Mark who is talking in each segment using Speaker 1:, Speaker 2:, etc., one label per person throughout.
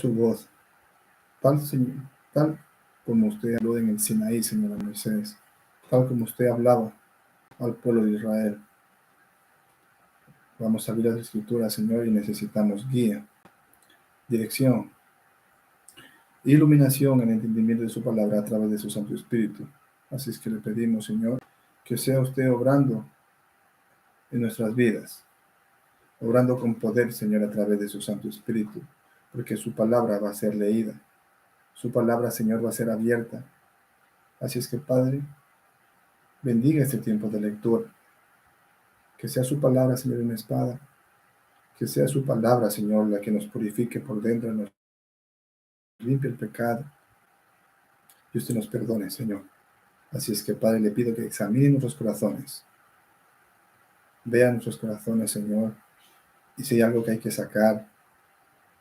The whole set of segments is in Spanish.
Speaker 1: su voz, tal, Señor, tal como usted habló en el Sinaí, Señor Moisés, tal como usted hablaba al pueblo de Israel. Vamos a abrir las Escrituras, Señor, y necesitamos guía, dirección, iluminación en el entendimiento de su palabra a través de su Santo Espíritu. Así es que le pedimos, Señor, que sea usted obrando en nuestras vidas, obrando con poder, Señor, a través de su Santo Espíritu, porque su palabra va a ser leída, su palabra, Señor, va a ser abierta. Así es que, Padre, bendiga este tiempo de lectura, que sea su palabra, Señor, una espada, que sea su palabra, Señor, la que nos purifique por dentro, nos limpie el pecado, y usted nos perdone, Señor. Así es que, Padre, le pido que examine nuestros corazones, vea nuestros corazones, Señor, y si hay algo que hay que sacar,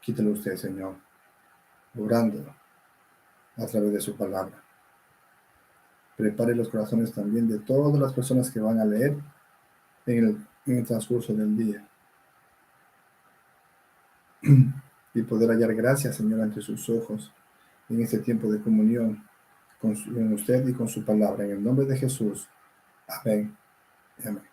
Speaker 1: quítelo usted, Señor, obrando a través de su palabra. Prepare los corazones también de todas las personas que van a leer en el transcurso del día. Y poder hallar gracia, Señor, ante sus ojos en este tiempo de comunión con usted y con su palabra. En el nombre de Jesús. Amén. Amén.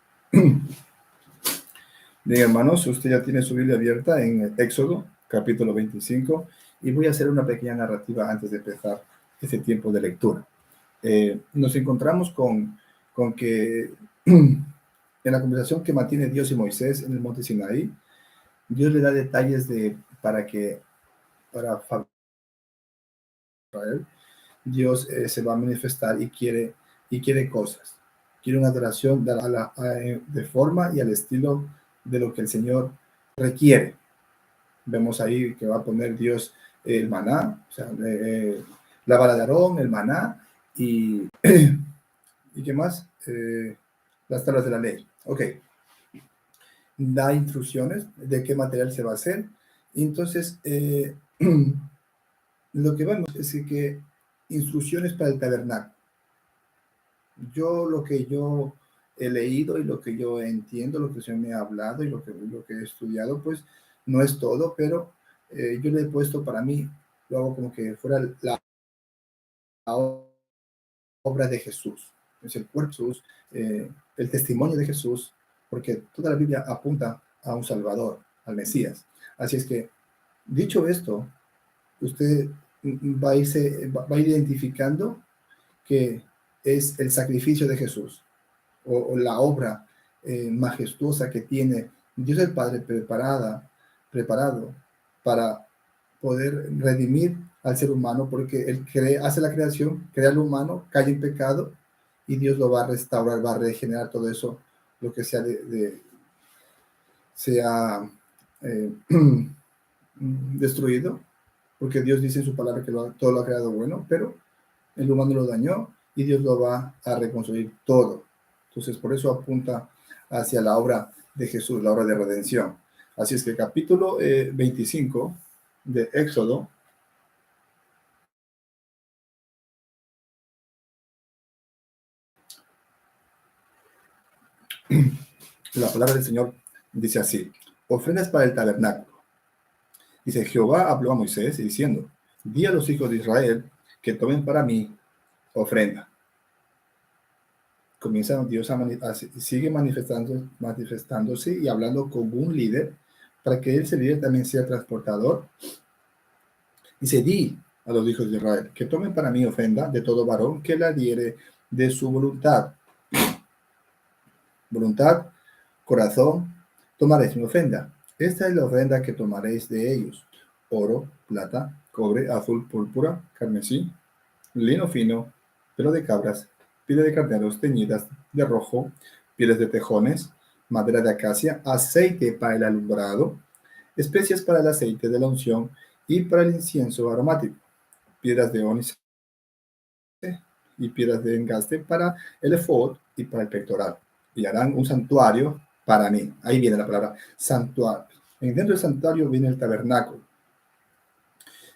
Speaker 1: Bien, hermanos, usted ya tiene su Biblia abierta en Éxodo, capítulo 25, y voy a hacer una pequeña narrativa antes de empezar este tiempo de lectura. Nos encontramos con que en la conversación que mantiene Dios y Moisés en el monte Sinaí, Dios le da detalles para Israel, Dios se va a manifestar y quiere cosas. Quiere una adoración de forma y al estilo de lo que el Señor requiere. Vemos ahí que va a poner Dios el maná, o sea, la vara de Aarón, el maná y ¿y qué más? Las tablas de la ley. Ok. Da instrucciones de qué material se va a hacer. Y entonces, lo que vemos es que instrucciones para el tabernáculo. Lo que yo he leído y lo que yo entiendo, lo que se me ha hablado y lo que he estudiado, pues no es todo, pero yo le he puesto para mí, lo hago como que fuera la obra de Jesús. Es el cuerpo de Jesús, el testimonio de Jesús, porque toda la Biblia apunta a un Salvador, al Mesías. Así es que, dicho esto, usted va a ir identificando que es el sacrificio de Jesús o la obra majestuosa que tiene Dios el Padre preparado para poder redimir al ser humano, porque Él hace la creación, crea al humano, cae en pecado y Dios lo va a restaurar, va a regenerar todo eso, lo que sea sea destruido, porque Dios dice en su palabra que todo lo ha creado bueno, pero el humano lo dañó y Dios lo va a reconstruir todo. Entonces, por eso apunta hacia la obra de Jesús, la obra de redención. Así es que el capítulo 25 de Éxodo la palabra del Señor dice así: ofrendas para el tabernáculo. Dice: Jehová habló a Moisés diciendo, di a los hijos de Israel que tomen para mí ofrenda. Comienza Dios sigue manifestándose y hablando con un líder para que ese líder también sea transportador. Dice: di a los hijos de Israel que tomen para mí ofrenda de todo varón que la diere de su voluntad. Voluntad, corazón, tomaréis mi ofrenda. Esta es la ofrenda que tomaréis de ellos: oro, plata, cobre, azul, púrpura, carmesí, lino fino, pelo de cabras, piel de carneros teñidas de rojo, pieles de tejones, madera de acacia, aceite para el alumbrado, especias para el aceite de la unción y para el incienso aromático, piedras de ónice y piedras de engaste para el efod y para el pectoral. Y harán un santuario para mí. Ahí viene la palabra santuario. Dentro del santuario viene el tabernáculo.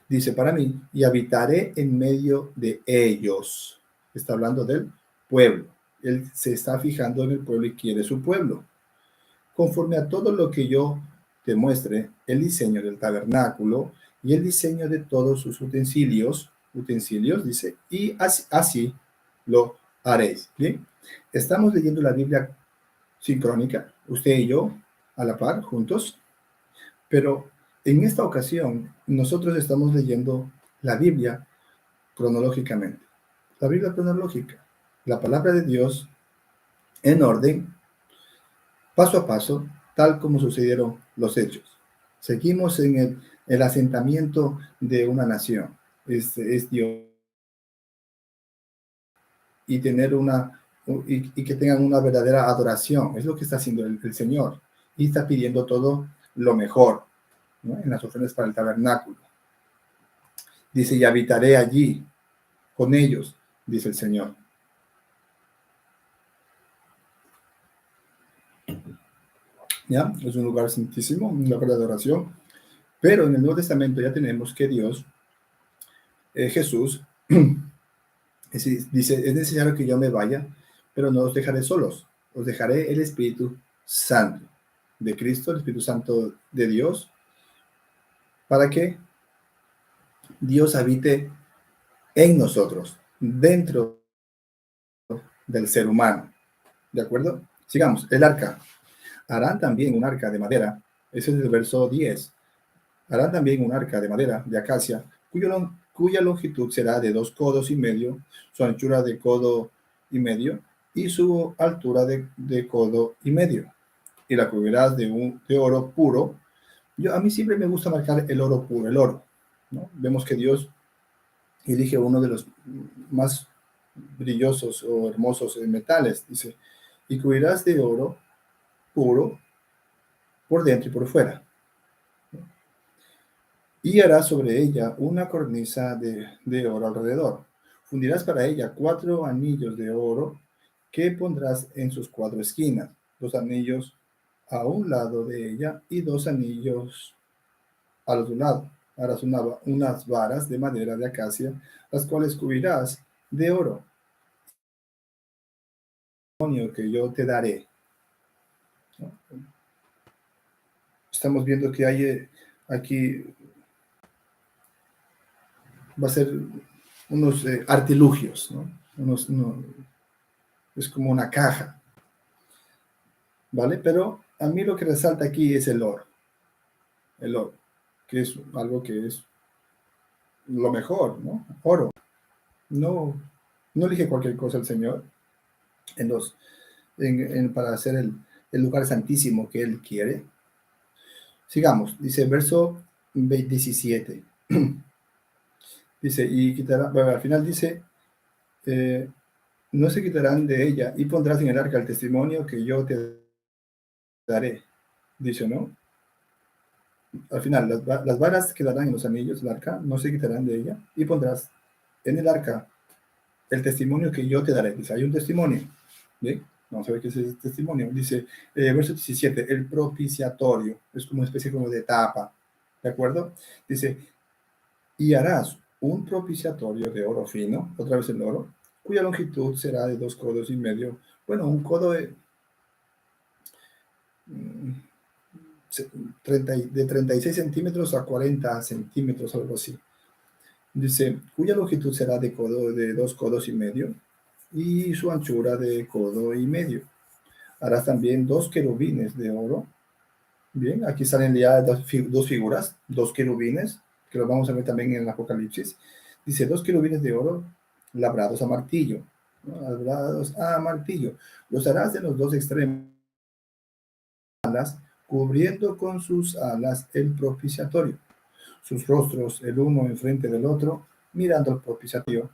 Speaker 1: Dice: para mí, y habitaré en medio de ellos. Está hablando del pueblo. Él se está fijando en el pueblo y quiere su pueblo. Conforme a todo lo que yo te muestre, el diseño del tabernáculo y el diseño de todos sus utensilios, dice, y así lo haréis. Bien, estamos leyendo la Biblia sincrónica, usted y yo, a la par, juntos, pero en esta ocasión nosotros estamos leyendo la Biblia cronológicamente. La Biblia cronológica, la palabra de Dios en orden, paso a paso, tal como sucedieron los hechos. Seguimos en el asentamiento de una nación. Es Dios. Y tener y que tengan una verdadera adoración. Es lo que está haciendo el Señor. Y está pidiendo todo lo mejor, ¿no? En las ofrendas para el tabernáculo. Dice, y habitaré allí con ellos, dice el Señor. ¿Ya? Es un lugar santísimo, un lugar de adoración. Pero en el Nuevo Testamento ya tenemos que Dios, Jesús, dice, es necesario que yo me vaya, pero no os dejaré solos. Os dejaré el Espíritu Santo de Cristo, el Espíritu Santo de Dios, para que Dios habite en nosotros, dentro del ser humano. ¿De acuerdo? Sigamos. El arca. Harán también un arca de madera. Ese es el verso 10. Harán también un arca de madera de acacia, cuya longitud será de 2,5 codos, su anchura de 1,5 codos y su altura de 1,5 codos. Y la cubrirás de oro puro. A mí siempre me gusta marcar el oro puro, el oro, ¿no? Vemos que Dios elige uno de los más brillosos o hermosos metales, dice, y cubrirás de oro puro por dentro y por fuera. Y harás sobre ella una cornisa de oro alrededor. Fundirás para ella 4 anillos de oro que pondrás en sus 4 esquinas, 2 anillos a un lado de ella y 2 anillos al otro lado. Harás unas varas de madera de acacia, las cuales cubrirás de oro, que yo te daré. ¿No? Estamos viendo que hay aquí, va a ser unos artilugios, ¿no? Es como una caja, ¿vale? Pero a mí lo que resalta aquí es el oro, que es algo que es lo mejor, ¿no? Oro. No, no elige cualquier cosa el Señor para hacer el lugar santísimo que Él quiere. Sigamos, dice verso 17. Dice, y quitará, bueno, al final dice, no se quitarán de ella y pondrás en el arca el testimonio que yo te daré. Dice, ¿no? Al final, las varas quedarán en los anillos del arca, no se quitarán de ella, y pondrás en el arca el testimonio que yo te daré. Dice, hay un testimonio. ¿Bien? Vamos a ver qué es ese testimonio. Dice, verso 17, el propiciatorio. Es como una especie como de tapa. ¿De acuerdo? Dice, y harás un propiciatorio de oro fino, otra vez el oro, cuya longitud será de 2,5 codos. Bueno, un codo de 36 centímetros a 40 centímetros, algo así. Dice, cuya longitud será de 2,5 codos y su anchura de 1,5 codos. Harás también 2 querubines de oro. Bien, aquí salen ya dos figuras, 2 querubines, que lo vamos a ver también en el Apocalipsis. Dice, 2 querubines de oro labrados a martillo, ¿no? Labrados a martillo. Los harás en los dos extremos, cubriendo con sus alas el propiciatorio, sus rostros el uno enfrente del otro, mirando al propiciatorio,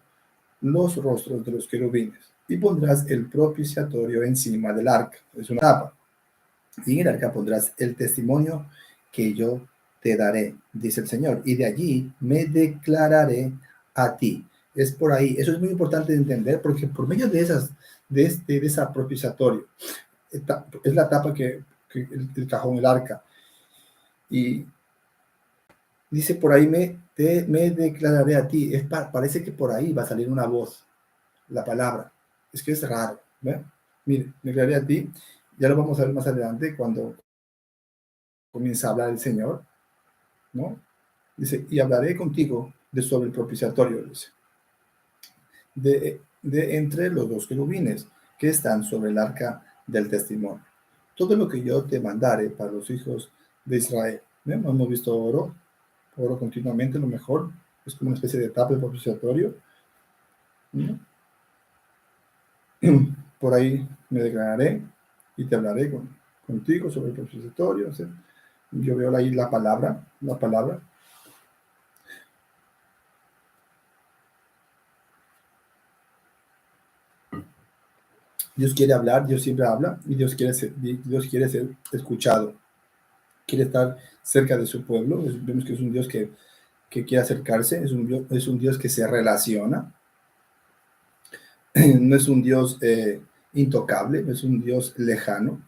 Speaker 1: los rostros de los querubines. Y pondrás el propiciatorio encima del arca, es una tapa. Y en el arca pondrás el testimonio que yo te daré, dice el Señor, y de allí me declararé a ti. Es por ahí, eso es muy importante de entender, porque por medio de esa propiciatorio, es la tapa que el cajón, el arca, y dice por ahí, me declararé a ti. Parece que por ahí va a salir una voz, la palabra. Es que es raro, ¿ve? Mire, me declararé a ti. Ya lo vamos a ver más adelante cuando comienza a hablar el Señor, ¿no? Dice, y hablaré contigo de sobre el propiciatorio, dice, de entre los dos querubines que están sobre el arca del testimonio. Todo lo que yo te mandare para los hijos de Israel. ¿No? Hemos visto oro continuamente, lo mejor, es como una especie de tapa de propiciatorio. ¿No? Por ahí me declararé y te hablaré contigo sobre el propiciatorio. ¿Sí? Yo veo ahí la palabra. Dios quiere hablar, Dios siempre habla y Dios quiere ser escuchado, quiere estar cerca de su pueblo. Vemos que es un Dios que quiere acercarse, es un Dios que se relaciona, no es un Dios intocable, no es un Dios lejano.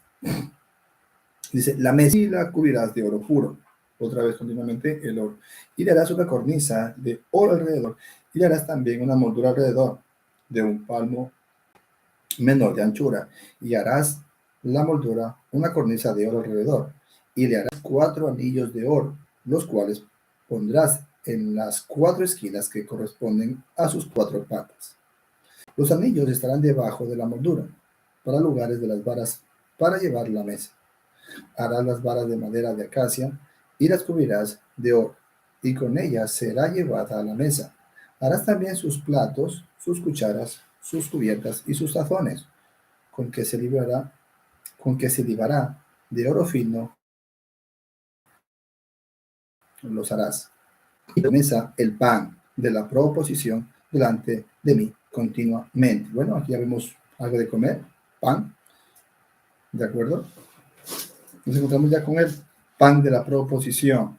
Speaker 1: Dice, la mesa y la cubrirás de oro puro, otra vez continuamente el oro, y le harás una cornisa de oro alrededor, y le harás también una moldura alrededor de un palmo menor de anchura, y harás la moldura una cornisa de oro alrededor, y le harás 4 anillos de oro, los cuales pondrás en las 4 esquinas que corresponden a sus 4 patas. Los anillos estarán debajo de la moldura, para lugares de las varas, para llevar la mesa. Harás las varas de madera de acacia, y las cubrirás de oro, y con ellas será llevada a la mesa. Harás también sus platos, sus cucharas, sus cubiertas y sus tazones, con que se libará de oro fino, los harás. Y la mesa el pan de la proposición delante de mí continuamente. Bueno, aquí ya vemos algo de comer, pan, ¿de acuerdo? Nos encontramos ya con el pan de la proposición.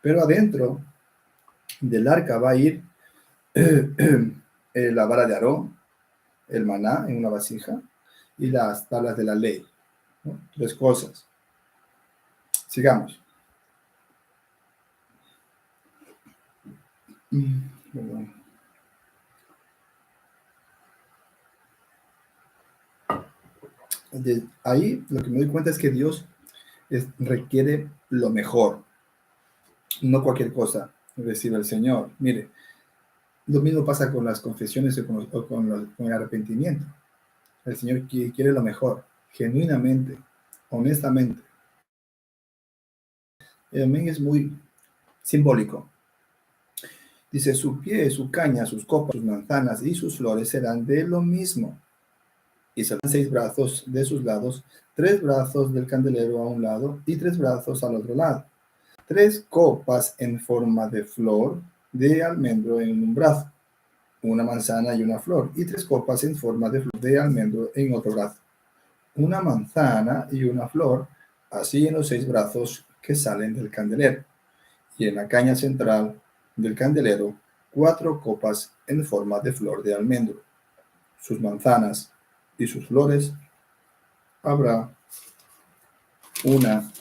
Speaker 1: Pero adentro del arca va a ir la vara de Aarón, el maná en una vasija y las tablas de la ley, ¿no? 3 cosas. Sigamos. Perdón. De ahí lo que me doy cuenta es que Dios requiere lo mejor, no cualquier cosa recibe el Señor. Mire, lo mismo pasa con las confesiones con el arrepentimiento. El Señor quiere lo mejor, genuinamente, honestamente. Y también es muy simbólico. Dice, su pie, su caña, sus copas, sus manzanas y sus flores serán de lo mismo. Y serán 6 brazos de sus lados, 3 brazos del candelero a un lado y 3 brazos al otro lado. 3 copas en forma de flor de almendro en un brazo, una manzana y una flor, y 3 copas en forma de flor de almendro en otro brazo, una manzana y una flor, así en los 6 brazos que salen del candelero, y en la caña central del candelero 4 copas en forma de flor de almendro. Sus manzanas y sus flores habrá una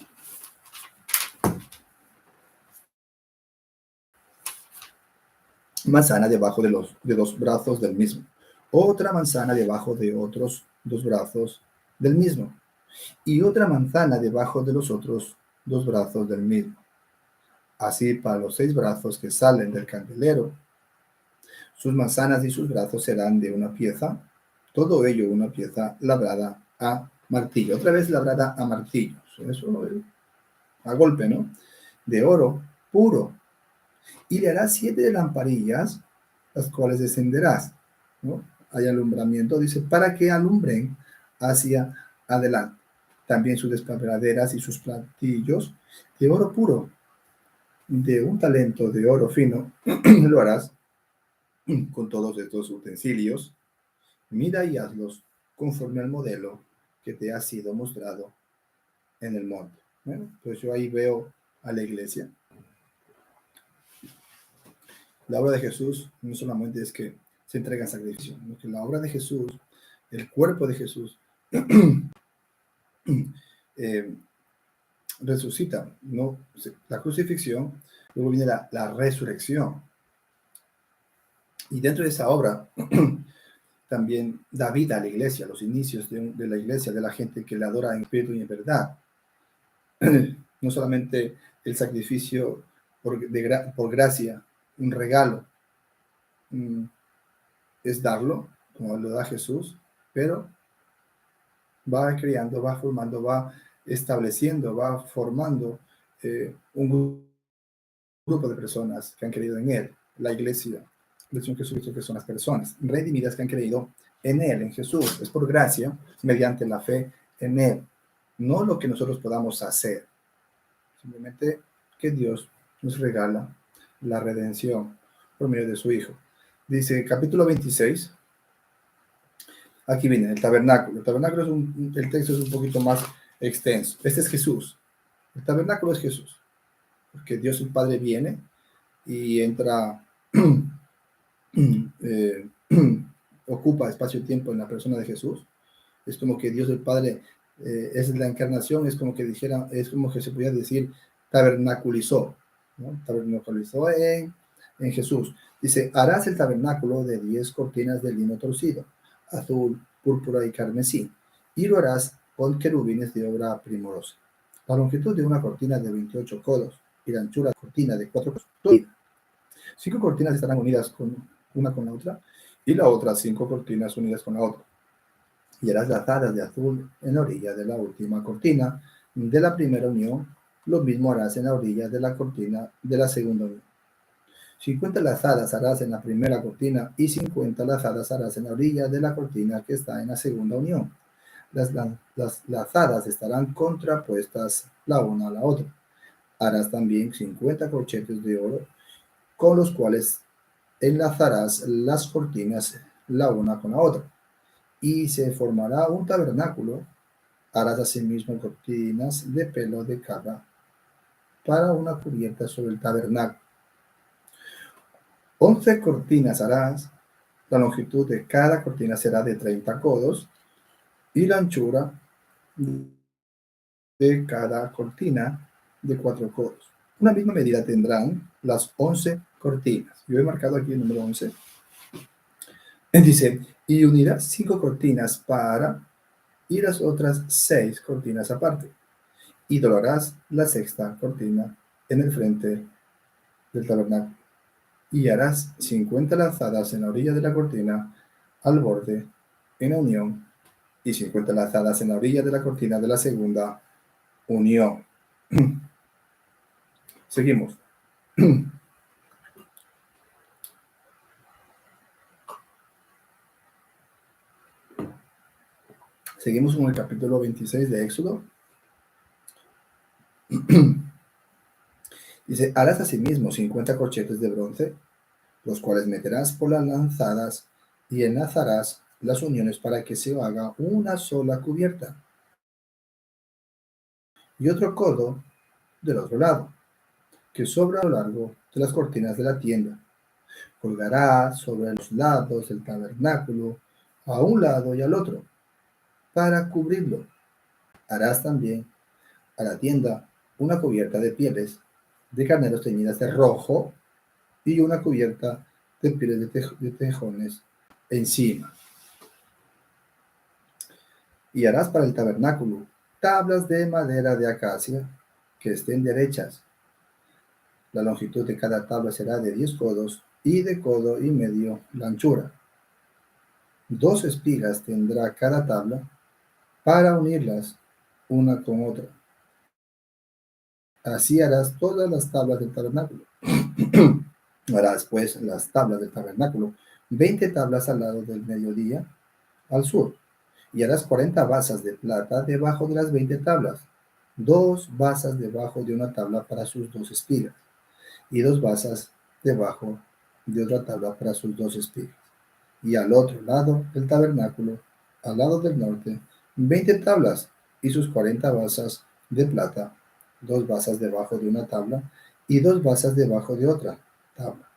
Speaker 1: manzana debajo de los 2 brazos del mismo, otra manzana debajo de otros 2 brazos del mismo, y otra manzana debajo de los otros 2 brazos del mismo. Así para los 6 brazos que salen del candelero, sus manzanas y sus brazos serán de una pieza, todo ello una pieza labrada a martillo, otra vez labrada a martillo, eso a golpe, ¿no? De oro puro. Y le harás 7 lamparillas, las cuales encenderás, ¿no? Hay alumbramiento, dice, para que alumbren hacia adelante. También sus despabraderas y sus platillos de oro puro, de un talento de oro fino, lo harás con todos estos utensilios. Mira y hazlos conforme al modelo que te ha sido mostrado en el monte. Bueno, pues yo ahí veo a la iglesia. La obra de Jesús no solamente es que se entrega en sacrificio, sino que la obra de Jesús, el cuerpo de Jesús, resucita, ¿no? La crucifixión, luego viene la resurrección. Y dentro de esa obra también da vida a la iglesia, los inicios de la iglesia, de la gente que le adora en espíritu y en verdad. No solamente el sacrificio por gracia, un regalo. Es darlo, como lo da Jesús, pero va creando, va formando, va estableciendo, va formando un grupo de personas que han creído en Él, la iglesia del Señor Jesucristo, que son las personas redimidas que han creído en Él, en Jesús. Es por gracia, mediante la fe en Él, no lo que nosotros podamos hacer, simplemente que Dios nos regala la redención por medio de su Hijo. Dice capítulo 26, aquí viene el tabernáculo. El tabernáculo el texto es un poquito más extenso. Este es Jesús. El tabernáculo es Jesús, porque Dios el Padre viene y entra, ocupa espacio y tiempo en la persona de Jesús. Es como que Dios el Padre es la encarnación, es como que dijera, es como que se podía decir tabernaculizó, ¿no? Tabernaculizó en Jesús. Dice, harás el tabernáculo de 10 cortinas de lino torcido, azul, púrpura y carmesí, y lo harás con querubines de obra primorosa. La longitud de una cortina de 28 codos y la anchura de la cortina de 4 codos. 5 cortinas estarán unidas una con la otra, y la otra 5 cortinas unidas con la otra. Y harás las lazadas de azul en la orilla de la última cortina de la primera unión. Lo mismo harás en la orilla de la cortina de la segunda unión. 50 lazadas harás en la primera cortina y 50 lazadas harás en la orilla de la cortina que está en la segunda unión. Las lazadas estarán contrapuestas la una a la otra. Harás también 50 corchetes de oro con los cuales enlazarás las cortinas la una con la otra. Y se formará un tabernáculo. Harás asimismo cortinas de pelo de cabra para una cubierta sobre el tabernáculo. 11 cortinas harás. La longitud de cada cortina será de 30 codos y la anchura de cada cortina de 4 codos. Una misma medida tendrán las 11 cortinas. Yo he marcado aquí el número 11. Dice, y unirás 5 cortinas para y las otras 6 cortinas aparte. Y doblarás la sexta cortina en el frente del tabernáculo. Y harás 50 lazadas en la orilla de la cortina al borde en la unión y 50 lazadas en la orilla de la cortina de la segunda unión. Seguimos. Seguimos con el capítulo 26 de Éxodo. Dice, harás asimismo 50 corchetes de bronce, los cuales meterás por las lanzadas y enlazarás las uniones para que se haga una sola cubierta. Y otro codo del otro lado, que sobra a lo largo de las cortinas de la tienda. Colgará sobre los lados del tabernáculo, a un lado y al otro, para cubrirlo. Harás también a la tienda una cubierta de pieles de carneros teñidas de rojo y una cubierta de pieles de tejones encima. Y harás para el tabernáculo tablas de madera de acacia que estén derechas. La longitud de cada tabla será de 10 codos y de codo y medio la anchura. 2 espigas tendrá cada tabla para unirlas una con otra. Así harás todas las tablas del tabernáculo. Harás pues las tablas del tabernáculo, 20 tablas al lado del mediodía al sur, y harás 40 basas de plata debajo de las 20 tablas, 2 basas debajo de una tabla para sus 2 espigas, y 2 basas debajo de otra tabla para sus 2 espigas. Y al otro lado del tabernáculo, al lado del norte, 20 tablas y sus 40 basas de plata, 2 basas debajo de una tabla y 2 basas debajo de otra tabla.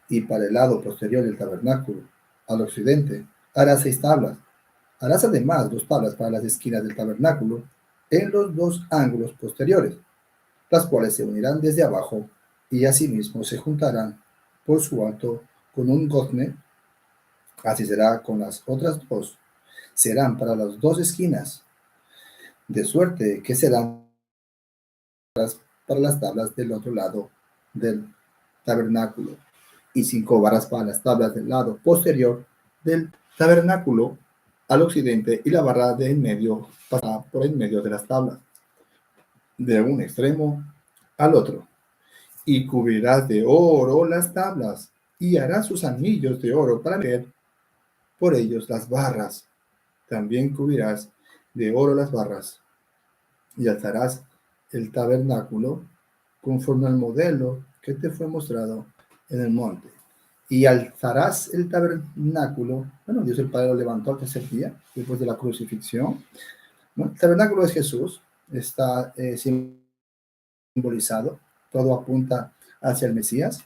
Speaker 1: Y para el lado posterior del tabernáculo, al occidente, harás 6 tablas. Harás además 2 tablas para las esquinas del tabernáculo en los 2 ángulos posteriores, las cuales se unirán desde abajo y asimismo se juntarán por su alto con un gozne. Así será con las otras 2. Serán para las 2 esquinas, de suerte que serán para las tablas del otro lado del tabernáculo, y 5 varas para las tablas del lado posterior del tabernáculo al occidente, y la barra de en medio pasará por en medio de las tablas, de un extremo al otro. Y cubrirás de oro las tablas, y harás sus anillos de oro para meter por ellos las barras. También cubrirás de oro las barras, y alzarás el tabernáculo conforme al modelo que te fue mostrado en el monte. Y alzarás el tabernáculo. Bueno, Dios el Padre lo levantó al tercer día, después de la crucifixión. Bueno, el tabernáculo es Jesús, está simbolizado, todo apunta hacia el Mesías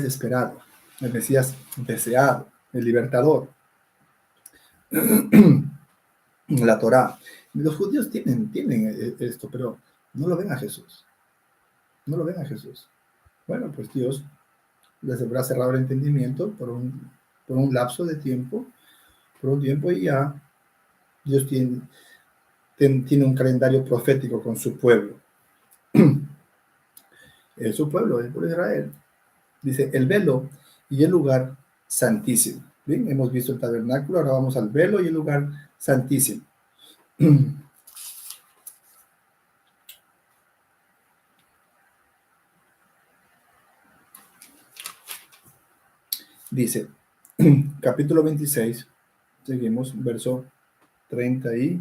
Speaker 1: esperado, el Mesías deseado, el libertador. La Torá. Los judíos tienen esto, pero no lo ven a Jesús. No lo ven a Jesús. Bueno, pues Dios les habrá cerrado el entendimiento por un lapso de tiempo, y ya Dios tiene un calendario profético con su pueblo. Es su pueblo, el pueblo de Israel. Dice, el velo y el lugar santísimo. Bien, hemos visto el tabernáculo, ahora vamos al velo y el lugar santísimo. Dice, capítulo 26, seguimos, verso 30 y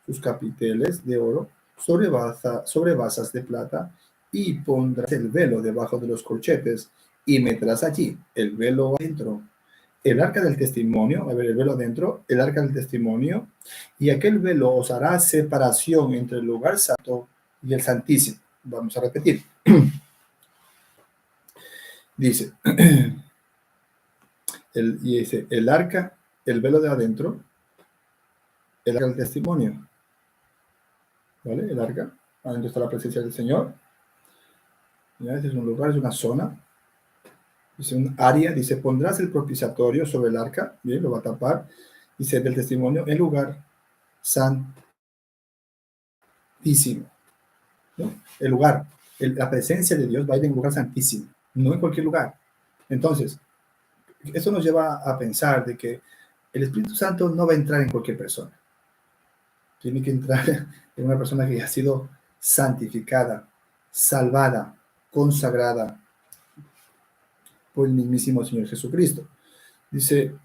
Speaker 1: sus capiteles de oro sobre basas de plata, y pondrás el velo debajo de los corchetes y meterás allí el velo adentro, el arca del testimonio, a ver, el velo adentro, el arca del testimonio, y aquel velo os hará separación entre el lugar santo y el santísimo. Vamos a repetir. Dice, el arca, el velo de adentro, el arca del testimonio, ¿vale? El arca, adentro está la presencia del Señor. ¿Ya? Este es un lugar, es una zona, es un área. Dice, pondrás el propiciatorio sobre el arca, bien, lo va a tapar. Dice, del testimonio, el lugar santísimo, ¿no? El lugar, la presencia de Dios va a ir en un lugar santísimo, no en cualquier lugar. Entonces, eso nos lleva a pensar de que el Espíritu Santo no va a entrar en cualquier persona. Tiene que entrar en una persona que ha sido santificada, salvada, consagrada por el mismísimo Señor Jesucristo. Dice,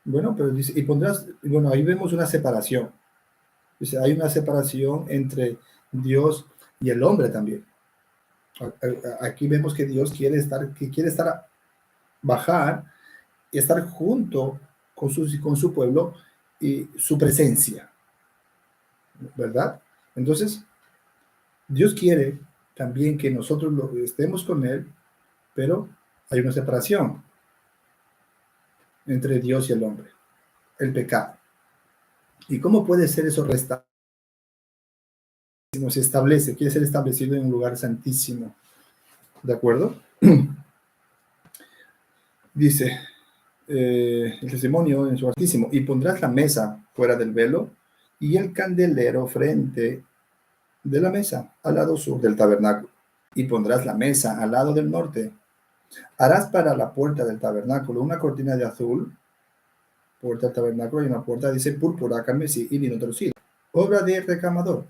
Speaker 1: bueno, pero dice, y pondrás, bueno, ahí vemos una separación. Dice, hay una separación entre Dios y el hombre también. Aquí vemos que Dios quiere estar, bajar y estar junto con su pueblo y su presencia, ¿verdad? Entonces, Dios quiere también que nosotros estemos con Él, pero hay una separación entre Dios y el hombre, el pecado. ¿Y cómo puede ser eso restablecido? Se establece, quiere ser establecido en un lugar santísimo, ¿de acuerdo? Dice el testimonio en su altísimo, y pondrás la mesa fuera del velo y el candelero frente de la mesa al lado sur del tabernáculo, y pondrás la mesa al lado del norte. Harás para la puerta del tabernáculo una cortina de azul, puerta del tabernáculo, y una puerta, dice, púrpura, carmesí y lino torcido, obra de recamador.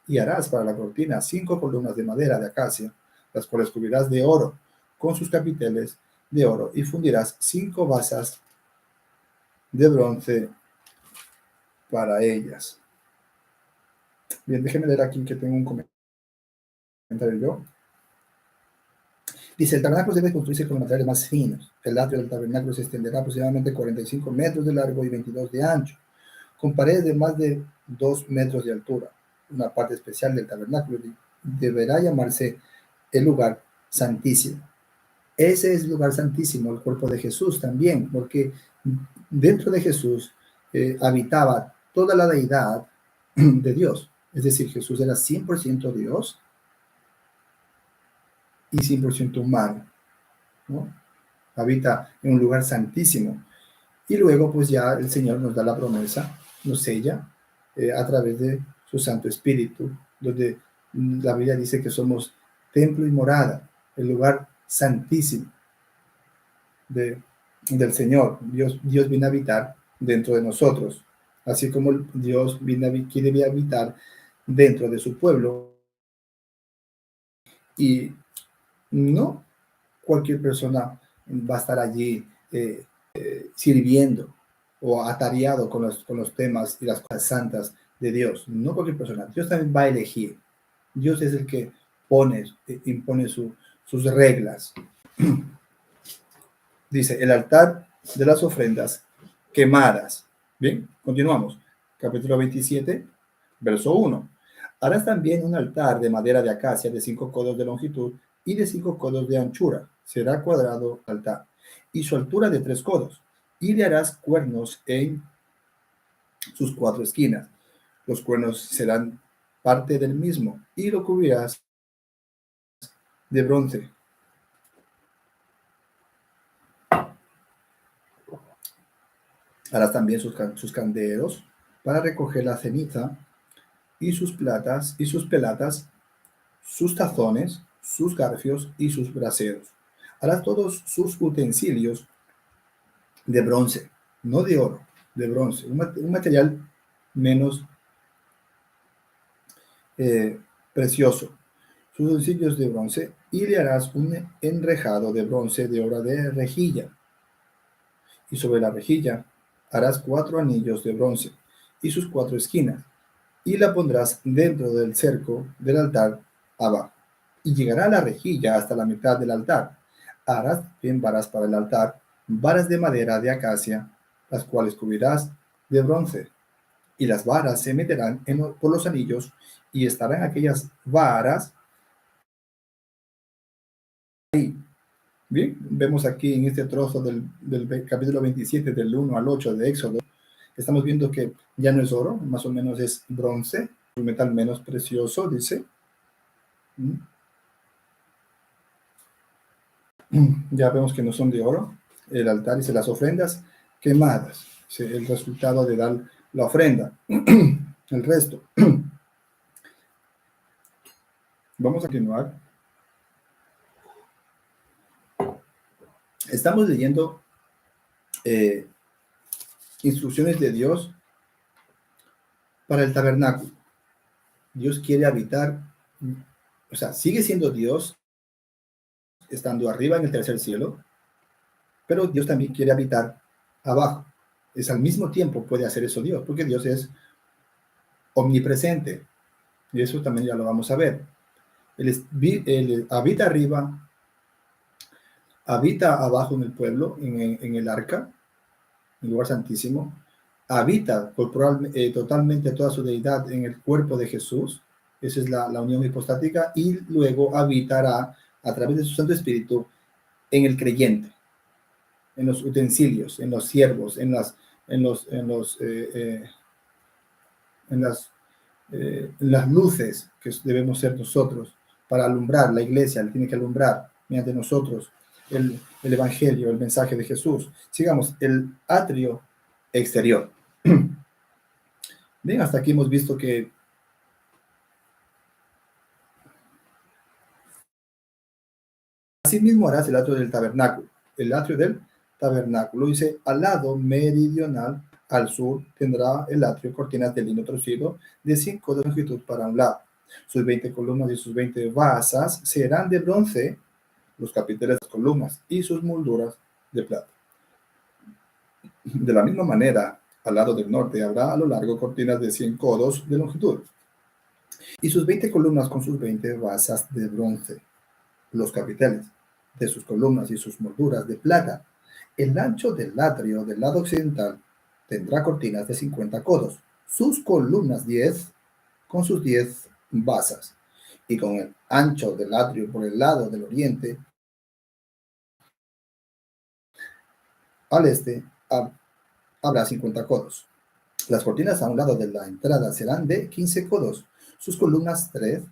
Speaker 1: Y harás para la cortina 5 columnas de madera de acacia, las cuales cubrirás de oro, con sus capiteles de oro, y fundirás 5 basas de bronce para ellas. Bien, déjenme leer aquí que tengo un comentario yo. Dice, el tabernáculo debe construirse con materiales más finos. El atrio del tabernáculo se extenderá aproximadamente 45 metros de largo y 22 de ancho, con paredes de más de 2 metros de altura. Una parte especial del tabernáculo deberá llamarse el lugar santísimo. Ese es el lugar santísimo, el cuerpo de Jesús también, porque dentro de Jesús habitaba toda la deidad de Dios. Es decir, Jesús era 100% Dios y 100% humano, ¿no? Habita en un lugar santísimo. Y luego, pues ya el Señor nos da la promesa, nos sella a través de su Santo Espíritu, donde La Biblia dice que somos templo y morada, el lugar santísimo del Señor. Dios viene a habitar dentro de nosotros, así como Dios quiere habitar dentro de su pueblo. Y no cualquier persona va a estar allí sirviendo o atareado con los temas y las cosas santas de Dios. No cualquier persona. Dios también va a elegir. Dios es el que impone sus reglas. Dice, el altar de las ofrendas quemadas. Bien, continuamos. Capítulo 27, verso 1. Harás también un altar de madera de acacia de 5 codos de longitud y de 5 codos de anchura. Será cuadrado altar. Y su altura de 3 codos. Y le harás cuernos en sus 4 esquinas. Los cuernos serán parte del mismo y lo cubrirás de bronce. Harás también sus candeeros para recoger la ceniza y sus pelatas, sus tazones, sus garfios y sus braseros. Harás todos sus utensilios de bronce, no de oro, de bronce, un material menos precioso. Sus utensilios de bronce, y le harás un enrejado de bronce de obra de rejilla. Y sobre la rejilla harás 4 anillos de bronce y sus 4 esquinas, y la pondrás dentro del cerco del altar abajo. Y llegará la rejilla hasta la mitad del altar. Harás bien varas para el altar, varas de madera de acacia, las cuales cubrirás de bronce. Y las varas se meterán por los anillos, y estarán aquellas varas ahí. Bien, vemos aquí en este trozo del capítulo 27, del 1 al 8 de Éxodo, estamos viendo que ya no es oro, más o menos es bronce, un metal menos precioso, dice. Ya vemos que no son de oro. El altar dice las ofrendas quemadas, el resultado de dar la ofrenda. El resto. Vamos a continuar. Estamos leyendo instrucciones de Dios para el tabernáculo. Dios quiere habitar, o sea, sigue siendo Dios, estando arriba en el tercer cielo, pero Dios también quiere habitar abajo. Es al mismo tiempo puede hacer eso Dios, porque Dios es omnipresente, y eso también ya lo vamos a ver. Él habita arriba, habita abajo en el pueblo, en el arca, en el lugar santísimo, habita totalmente toda su deidad en el cuerpo de Jesús, esa es la unión hipostática, y luego habitará a través de su Santo Espíritu en el creyente, en los utensilios, en los siervos, en las luces que debemos ser nosotros para alumbrar la iglesia. Él tiene que alumbrar mediante nosotros el evangelio, el mensaje de Jesús. Sigamos, el atrio exterior. Bien, hasta aquí hemos visto que asimismo harás el atrio del tabernáculo. El atrio del tabernáculo dice, al lado meridional, al sur, tendrá el atrio cortinas de lino torcido de 5 de longitud para un lado. Sus 20 columnas y sus 20 basas serán de bronce, los capiteles de las columnas y sus molduras de plata. De la misma manera, al lado del norte habrá a lo largo cortinas de 100 codos de longitud y sus 20 columnas con sus 20 basas de bronce, los capiteles de sus columnas y sus molduras de plata. El ancho del atrio del lado occidental tendrá cortinas de 50 codos, sus columnas 10 con sus 10 basas, y con el ancho del atrio por el lado del oriente al este habrá 50 codos. Las cortinas a un lado de la entrada serán de 15 codos, sus columnas 3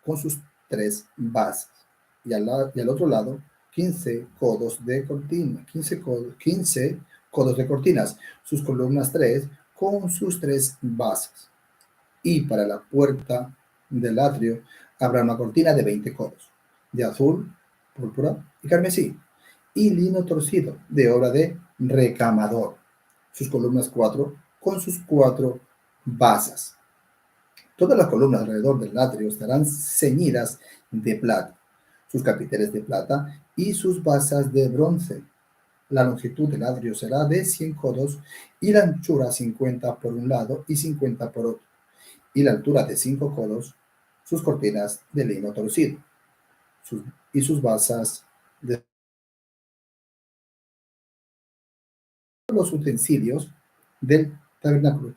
Speaker 1: con sus 3 bases, y al otro lado 15 codos de cortina, 15 codos de cortinas, sus columnas 3 con sus 3 bases. Y para la puerta del atrio habrá una cortina de 20 codos, de azul, púrpura y carmesí, y lino torcido, de obra de recamador. Sus columnas 4, con sus 4 basas. Todas las columnas alrededor del atrio estarán ceñidas de plata, sus capiteles de plata y sus basas de bronce. La longitud del atrio será de 100 codos y la anchura 50 por un lado y 50 por otro, y la altura de 5 codos, sus cortinas de lino torcido y sus basas de los utensilios del tabernáculo.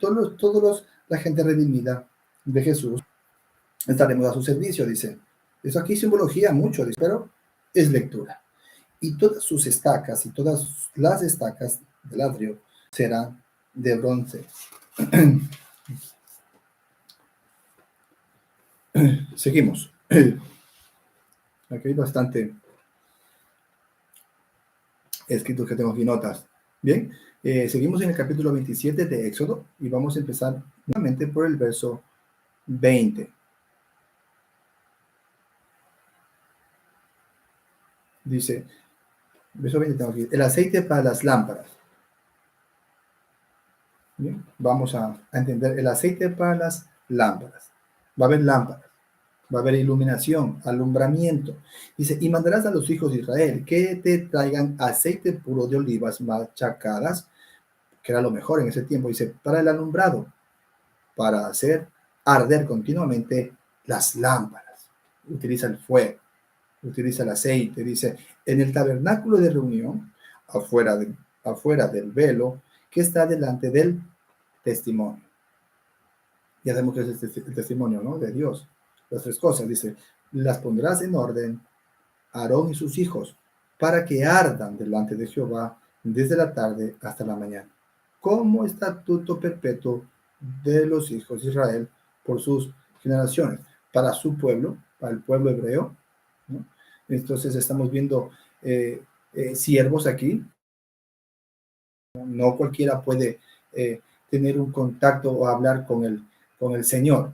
Speaker 1: La gente redimida de Jesús estaremos a su servicio, dice. Eso aquí simbología mucho, dice, pero es lectura. Y todas sus estacas y todas las estacas del atrio serán de bronce. Seguimos. Aquí hay bastante escritos que tengo aquí, notas. Bien, seguimos en el capítulo 27 de Éxodo y vamos a empezar nuevamente por el verso 20. Dice, verso 20 tengo aquí, el aceite para las lámparas. Bien, vamos a entender el aceite para las lámparas. Va a haber lámparas, va a haber iluminación, alumbramiento. Dice, y mandarás a los hijos de Israel que te traigan aceite puro de olivas machacadas, que era lo mejor en ese tiempo. Dice, para el alumbrado, para hacer arder continuamente las lámparas. Utiliza el fuego, utiliza el aceite. Dice, en el tabernáculo de reunión, afuera del velo, que está delante del testimonio. Ya sabemos que es el testimonio, ¿no?, de Dios. Las tres cosas, dice, las pondrás en orden Aarón y sus hijos, para que ardan delante de Jehová desde la tarde hasta la mañana, como estatuto perpetuo de los hijos de Israel por sus generaciones, para su pueblo, para el pueblo hebreo, ¿no? Entonces estamos viendo siervos aquí. No cualquiera puede tener un contacto o hablar con el Señor.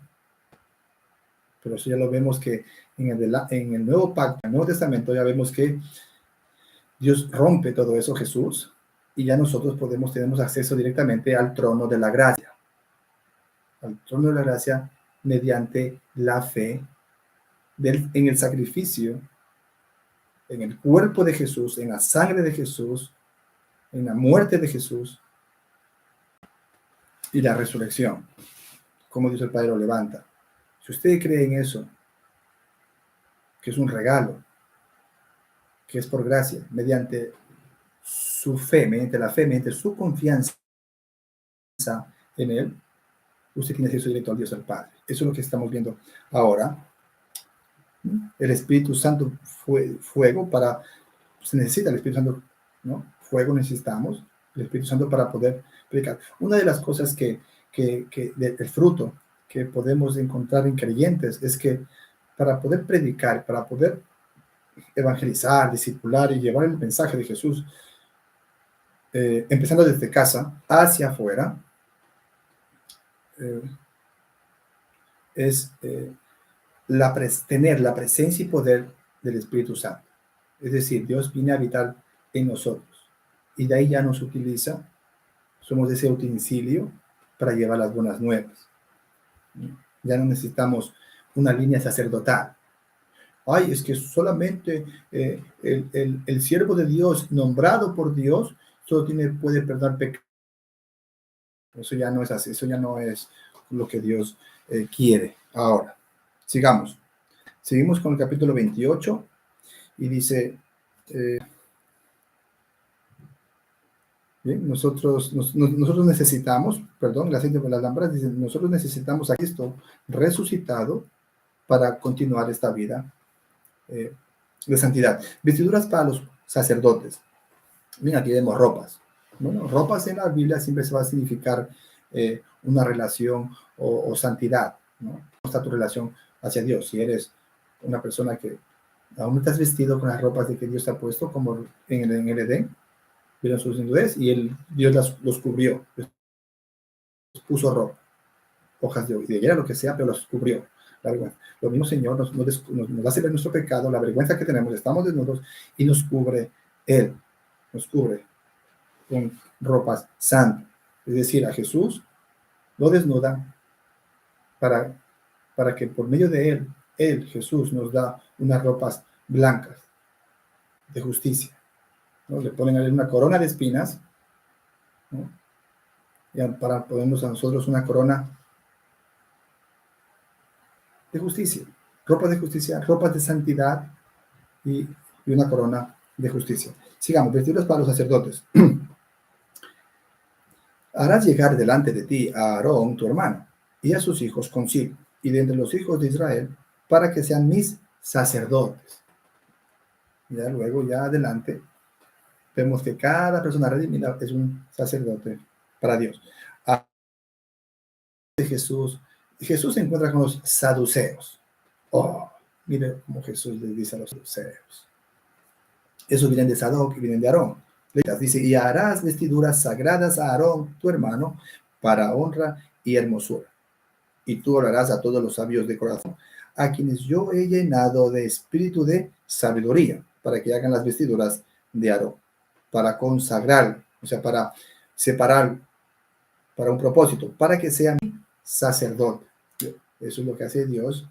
Speaker 1: Pero eso ya lo vemos que en el Nuevo Pacto, en el Nuevo Testamento, ya vemos que Dios rompe todo eso, Jesús, y ya nosotros tenemos acceso directamente al trono de la gracia. Al trono de la gracia mediante la fe en el sacrificio, en el cuerpo de Jesús, en la sangre de Jesús, en la muerte de Jesús y la resurrección. Como dice el Padre, lo levanta. Si usted cree en eso, que es un regalo, que es por gracia, mediante su fe, mediante la fe, mediante su confianza en Él, usted tiene acceso directo al Dios al Padre. Eso es lo que estamos viendo ahora. El Espíritu Santo fue fuego para, se necesita el Espíritu Santo, ¿no? Fuego necesitamos, el Espíritu Santo para poder predicar. Una de las cosas del fruto que podemos encontrar en creyentes es que para poder predicar, para poder evangelizar, discipular y llevar el mensaje de Jesús, empezando desde casa hacia afuera, es tener la presencia y poder del Espíritu Santo. Es decir, Dios viene a habitar en nosotros y de ahí ya nos utiliza, somos ese utensilio para llevar las buenas nuevas. Ya no necesitamos una línea sacerdotal. Ay, es que solamente el siervo de Dios, nombrado por Dios, solo puede perdonar pecados. Eso ya no es así, eso ya no es lo que Dios quiere. Ahora, sigamos. Seguimos con el capítulo 28 y dice, bien, nosotros necesitamos, perdón, el aceite por las lámparas, dice, nosotros necesitamos a Cristo resucitado para continuar esta vida de santidad. Vestiduras para los sacerdotes. Mira, aquí vemos ropas. Bueno, ropas en la Biblia siempre se va a significar una relación o santidad, ¿no? ¿Cómo está tu relación hacia Dios? Si eres una persona que aún no estás vestido con las ropas de que Dios te ha puesto, como en el Edén, vieron sus desnudez y Dios los cubrió, los puso ropa, hojas de higuera, lo que sea, pero los cubrió. la vergüenza. Lo mismo, Señor, nos hace ver nuestro pecado, la vergüenza que tenemos, estamos desnudos y nos cubre Él, nos cubre con ropas santas. Es decir, a Jesús lo desnuda para, para que por medio de Él, Jesús, nos da unas ropas blancas de justicia, ¿no? Le ponen a Él una corona de espinas, ¿no? Y para ponernos a nosotros una corona de justicia, ropas de santidad y una corona de justicia. Sigamos, vestiduras para los sacerdotes. Harás llegar delante de ti a Aarón, tu hermano, y a sus hijos consigo, y de entre los hijos de Israel, para que sean mis sacerdotes. Ya luego, ya adelante, vemos que cada persona redimida es un sacerdote para Dios. Jesús se encuentra con los saduceos. Oh, mire cómo Jesús le dice a los saduceos. Esos vienen de Sadoc y vienen de Aarón. Dice, y harás vestiduras sagradas a Aarón, tu hermano, para honra y hermosura. Y tú orarás a todos los sabios de corazón, a quienes yo he llenado de espíritu de sabiduría, para que hagan las vestiduras de Aarón, para consagrar, o sea, para separar, para un propósito, para que sea mi sacerdote. Eso es lo que hace Dios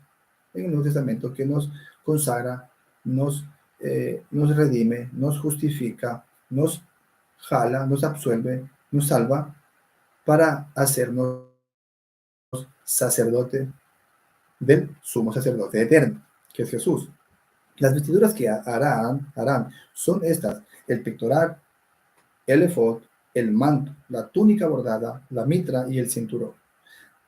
Speaker 1: en el Nuevo Testamento, que nos consagra, nos redime, nos justifica, nos jala, nos absuelve, nos salva, para hacernos sacerdote del sumo sacerdote eterno, que es Jesús. Las vestiduras que harán son estas: el pectoral, el efod, el manto, la túnica bordada, la mitra y el cinturón.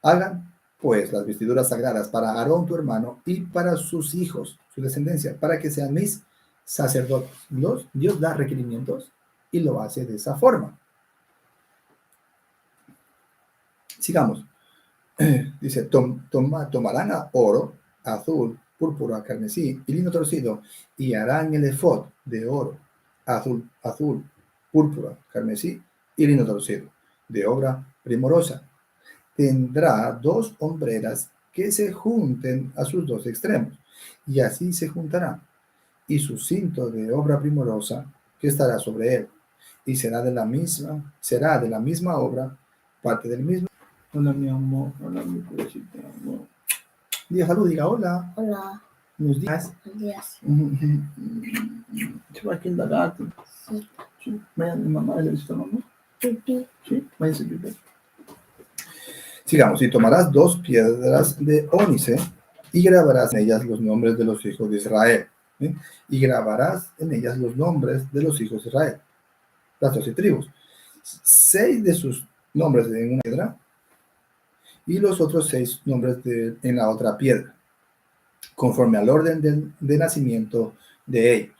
Speaker 1: Hagan pues las vestiduras sagradas para Aarón tu hermano y para sus hijos, su descendencia, para que sean mis sacerdotes. Dios da requerimientos y lo hace de esa forma. Sigamos. Dice, tomarán a oro, azul, púrpura, carmesí y lino torcido, y harán el efod de oro, azul, púrpura, carmesí y lino torcido, de obra primorosa. Tendrá 2 hombreras que se junten a sus 2 extremos, y así se juntarán, y su cinto de obra primorosa que estará sobre él, y será de la misma obra, parte del mismo. Hola, mi amor. Hola, mi cosita, amor. Diga salud, diga hola.
Speaker 2: Hola.
Speaker 1: Buenos días.
Speaker 2: Buenos días.
Speaker 1: ¿Se va aquí en la gata?
Speaker 2: Sí.
Speaker 1: Sí. Vaya mi mamá, ¿le visita mamá?
Speaker 2: Pipí.
Speaker 1: Sí, váyase pipí. Sigamos. Y tomarás 2 piedras de ónice y grabarás en ellas los nombres de los hijos de Israel. ¿Sí? Y grabarás en ellas los nombres de los hijos de Israel, las 12 tribus. 6 de sus nombres en una piedra y los otros 6 nombres en la otra piedra, conforme al orden de nacimiento de ellos.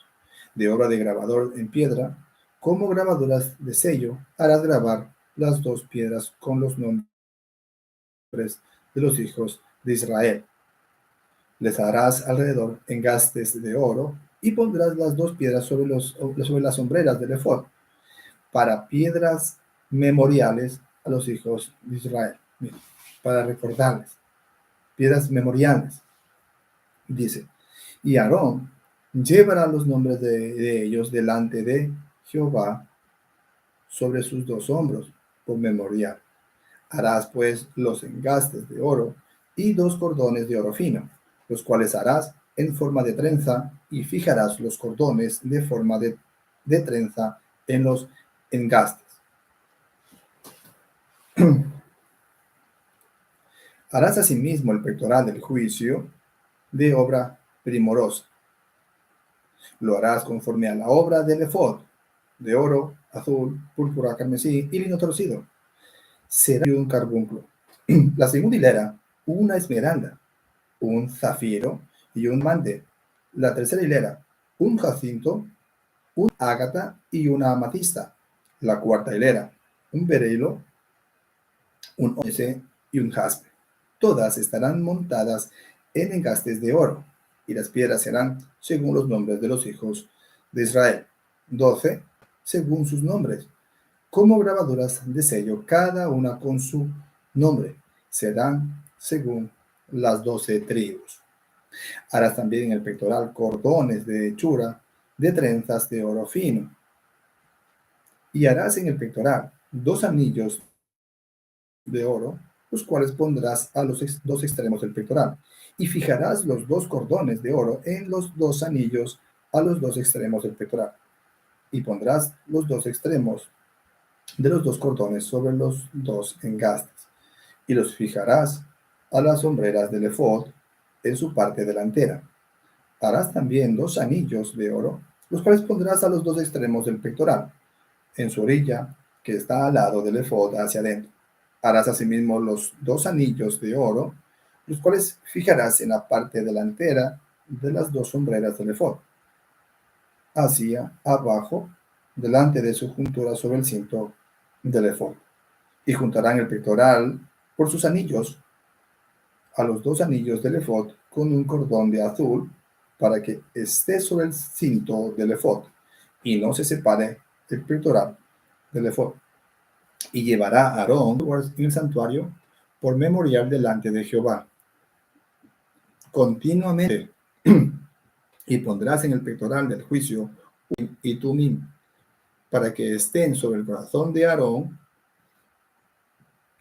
Speaker 1: De obra de grabador en piedra, como grabaduras de sello, harás grabar las 2 piedras con los nombres de los hijos de Israel. Les harás alrededor engastes de oro y pondrás las 2 piedras sobre las sombreras del efod, para piedras memoriales a los hijos de Israel. Mira, para recordarles, piedras memoriales. Dice, y Aarón llevará los nombres de ellos delante de Jehová sobre sus 2 hombros por memorial. Harás pues los engastes de oro y 2 cordones de oro fino, los cuales harás en forma de trenza, y fijarás los cordones de forma de trenza en los engastes. Harás asimismo el pectoral del juicio de obra primorosa. Lo harás conforme a la obra del efod, de oro, azul, púrpura, carmesí y lino torcido. Será un carbunclo. La segunda hilera, una esmeralda, un zafiro y un mande. La tercera hilera, un jacinto, un ágata y una amatista. La cuarta hilera, un berilo, un ónice y un jaspe. Todas estarán montadas en engastes de oro, y las piedras serán según los nombres de los hijos de Israel. 12, según sus nombres, como grabaduras de sello, cada una con su nombre, serán según las 12 tribus. Harás también en el pectoral cordones de hechura de trenzas de oro fino. Y harás en el pectoral 2 anillos de oro, los cuales pondrás a los dos extremos del pectoral. Y fijarás los 2 cordones de oro en los 2 anillos a los 2 extremos del pectoral. Y pondrás los 2 extremos de los 2 cordones sobre los 2 engastes. Y los fijarás a las hombreras del efod en su parte delantera. Harás también 2 anillos de oro, los cuales pondrás a los 2 extremos del pectoral, en su orilla, que está al lado del efod hacia adentro. Harás asimismo los 2 anillos de oro, los cuales fijarás en la parte delantera de las 2 hombreras del efod, hacia abajo, delante de su juntura sobre el cinto del efod. Y juntarán el pectoral por sus anillos a los 2 anillos del efod con un cordón de azul, para que esté sobre el cinto del efod y no se separe el pectoral del efod. Y llevará a Aarón en el santuario por memorial delante de Jehová continuamente. Y pondrás en el pectoral del juicio Urim y Tumim, para que estén sobre el corazón de Aarón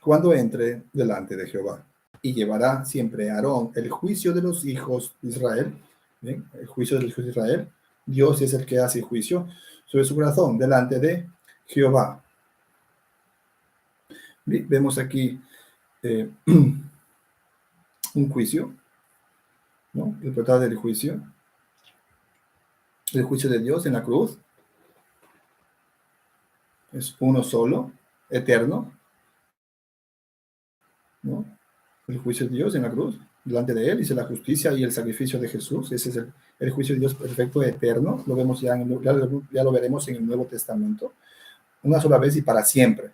Speaker 1: cuando entre delante de Jehová. Y llevará siempre a Aarón el juicio de los hijos de Israel. ¿Bien? El juicio de los hijos de Israel. Dios es el que hace juicio sobre su corazón delante de Jehová. Bien, vemos aquí un juicio, ¿no? El portal del juicio. El juicio de Dios en la cruz. Es uno solo, eterno, ¿no? El juicio de Dios en la cruz, delante de él, dice la justicia y el sacrificio de Jesús. Ese es el juicio de Dios perfecto, eterno. Lo vemos ya lo veremos en el Nuevo Testamento, una sola vez y para siempre.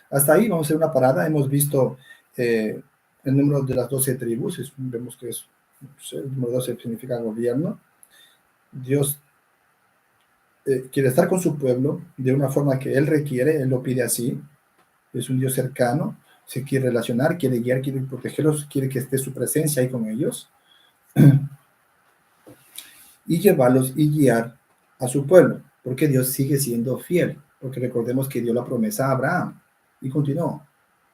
Speaker 1: Hasta ahí vamos a hacer una parada. Hemos visto el número de las 12 tribus. Vemos que el número 12 significa gobierno. Dios quiere estar con su pueblo de una forma que él requiere, él lo pide así. Es un Dios cercano, se quiere relacionar, quiere guiar, quiere protegerlos, quiere que esté su presencia ahí con ellos y llevarlos y guiar a su pueblo, porque Dios sigue siendo fiel, porque recordemos que dio la promesa a Abraham y continuó,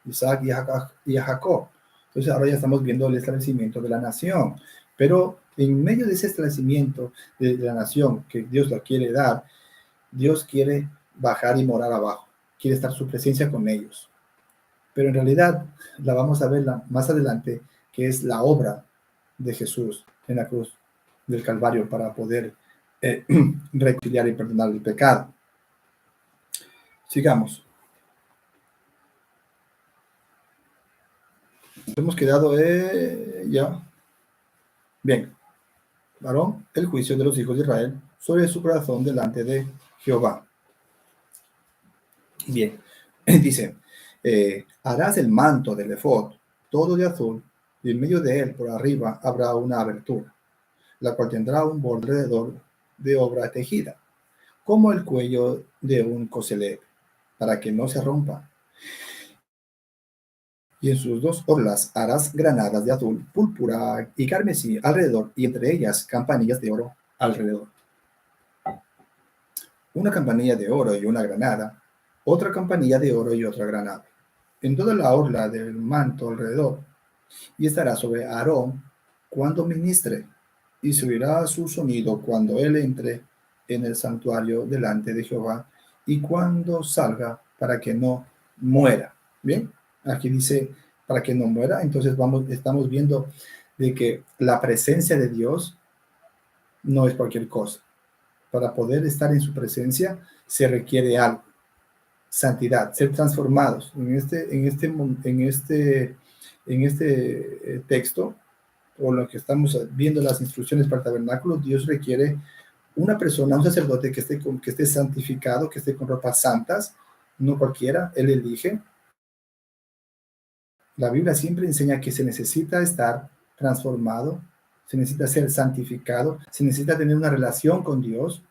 Speaker 1: Isaac y a Jacob. Entonces ahora ya estamos viendo el establecimiento de la nación, pero en medio de ese establecimiento de la nación que Dios la quiere dar, Dios quiere bajar y morar abajo, quiere estar su presencia con ellos. Pero en realidad la vamos a ver más adelante, que es la obra de Jesús en la cruz del Calvario para poder reconciliar y perdonar el pecado. Sigamos. Hemos quedado ya. Bien. Aarón, el juicio de los hijos de Israel sobre su corazón delante de Jehová. Bien. Dice, harás el manto del efod, todo de azul, y en medio de él, por arriba, habrá una abertura, la cual tendrá un borde alrededor de obra tejida, como el cuello de un coselete, para que no se rompa. Y en sus 2 orlas harás granadas de azul, púrpura y carmesí alrededor, y entre ellas campanillas de oro alrededor. Una campanilla de oro y una granada, otra campanilla de oro y otra granada, en toda la orla del manto alrededor, y estará sobre Aarón cuando ministre, y se oirá su sonido cuando él entre en el santuario delante de Jehová, y cuando salga, para que no muera. Bien, aquí dice para que no muera. Entonces estamos viendo de que la presencia de Dios no es cualquier cosa. Para poder estar en su presencia se requiere algo, santidad, ser transformados. En este texto, o lo que estamos viendo las instrucciones para el tabernáculo, Dios requiere una persona, un sacerdote que esté santificado, que esté con ropas santas, no cualquiera, él elige. La Biblia siempre enseña que se necesita estar transformado, se necesita ser santificado, se necesita tener una relación con Dios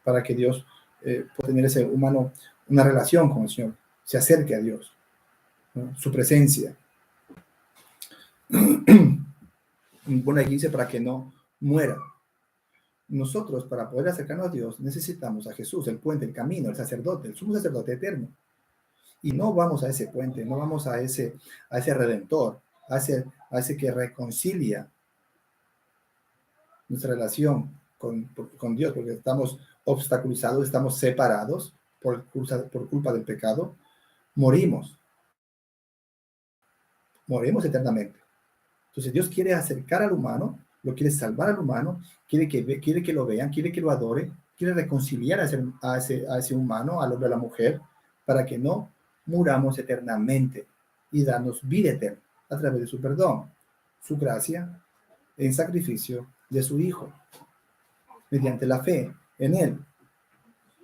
Speaker 1: para que Dios pueda tener ese humano, una relación con el Señor, se acerque a Dios, ¿no? Su presencia. un buey 15 para que no muera. Nosotros, para poder acercarnos a Dios, necesitamos a Jesús, el puente, el camino, el sacerdote, el sumo sacerdote eterno. Y no vamos a ese puente, no vamos a ese redentor, a ese que reconcilia nuestra relación con Dios, porque estamos obstaculizados, estamos separados por culpa del pecado, morimos eternamente. Entonces Dios quiere acercar al humano, lo quiere salvar al humano, quiere que lo vean, quiere que lo adore, quiere reconciliar a ese humano, al hombre, a la mujer, para que no muramos eternamente y darnos vida eterna a través de su perdón, su gracia, en sacrificio de su Hijo, mediante la fe en Él,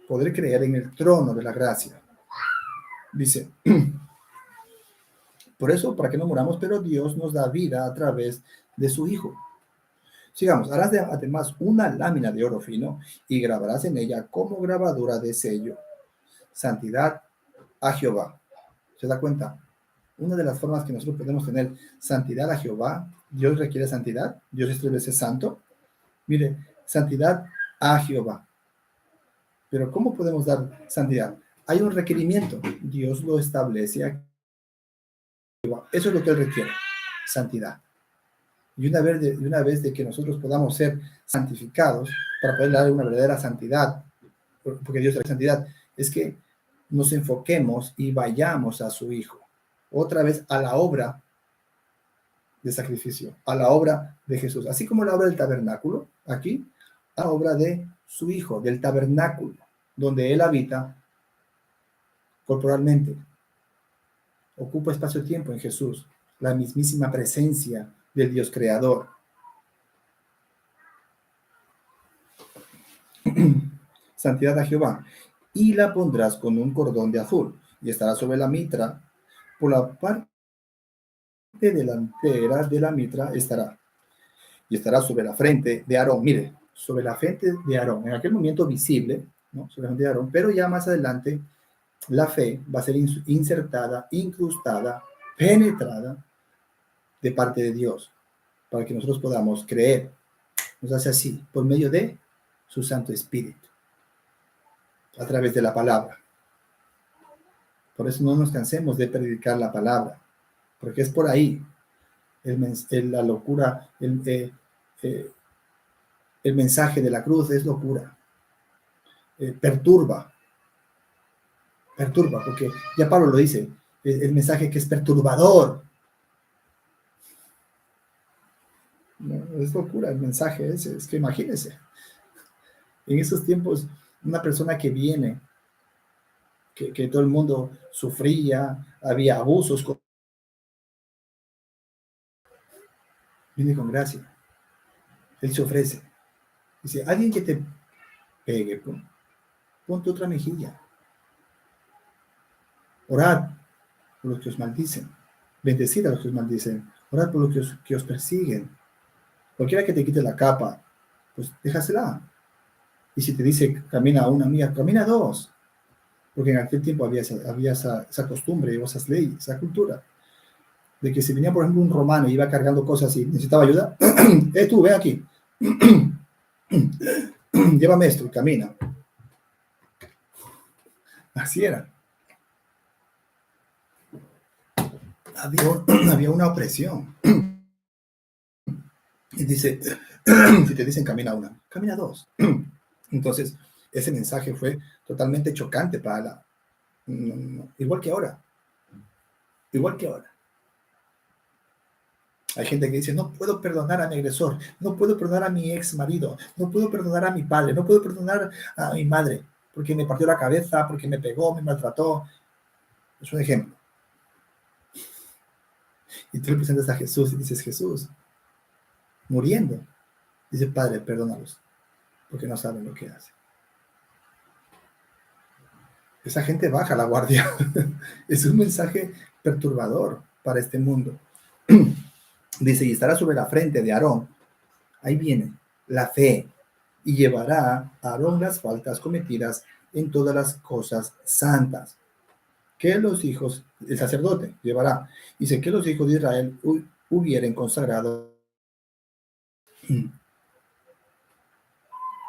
Speaker 1: poder creer en el trono de la gracia. Dice, por eso, para que no muramos, pero Dios nos da vida a través de su Hijo. Sigamos, harás además una lámina de oro fino y grabarás en ella como grabadura de sello. Santidad a Jehová. ¿Se da cuenta? Una de las formas que nosotros podemos tener santidad a Jehová, Dios requiere santidad, Dios es 3 veces santo. Mire, santidad a Jehová. Pero ¿cómo podemos dar santidad? Hay un requerimiento, Dios lo establece a Jehová. Eso es lo que Él requiere, santidad. Y una vez de que nosotros podamos ser santificados para poder dar una verdadera santidad, porque Dios es la santidad, es que nos enfoquemos y vayamos a su Hijo, otra vez a la obra de sacrificio, a la obra de Jesús, así como la obra del tabernáculo, aquí, la obra de su Hijo, del tabernáculo, donde Él habita corporalmente, ocupa espacio-tiempo en Jesús, la mismísima presencia del Dios creador. Santidad a Jehová, y la pondrás con un cordón de azul, y estará sobre la mitra, por la parte delantera de la mitra estará, y estará sobre la frente de Aarón, mire, sobre la frente de Aarón, en aquel momento visible, ¿no? Sobre la frente de Aarón, pero ya más adelante la fe va a ser insertada, incrustada, penetrada de parte de Dios, para que nosotros podamos creer. Nos hace así, por medio de su Santo Espíritu, a través de la palabra. Por eso no nos cansemos de predicar la palabra, porque es por ahí la locura, el mensaje de la cruz es locura. Perturba, porque ya Pablo lo dice, el mensaje que es perturbador. No, es locura el mensaje ese, es que imagínense. En esos tiempos, una persona que viene, que todo el mundo sufría, había abusos, viene con gracia. Él se ofrece. Dice, alguien que te pegue, ponte otra mejilla. Orad por los que os maldicen. Bendecid a los que os maldicen. Orad por los que os persiguen. Cualquiera que te quite la capa, pues déjasela. Y si te dice camina una amiga, camina dos. Porque en aquel tiempo había esa costumbre, o esas leyes, esa cultura, de que si venía, por ejemplo, un romano y iba cargando cosas y necesitaba ayuda, tú, ven aquí, llévame esto y camina. Así era. Había una opresión. Y dice, si te dicen camina una, camina dos. Entonces, ese mensaje fue totalmente chocante para igual que ahora. Igual que ahora. Hay gente que dice, no puedo perdonar a mi agresor, no puedo perdonar a mi ex marido, no puedo perdonar a mi padre, no puedo perdonar a mi madre, porque me partió la cabeza, porque me pegó, me maltrató. Es un ejemplo. Y tú le presentas a Jesús y dices, Jesús, muriendo, dice, Padre, perdónalos, porque no saben lo que hacen. Esa gente baja la guardia. Es un mensaje perturbador para este mundo. Dice, y estará sobre la frente de Aarón. Ahí viene la fe. Y llevará a Aarón las faltas cometidas en todas las cosas santas. Que los hijos, el sacerdote llevará. Dice que los hijos de Israel hubieren consagrado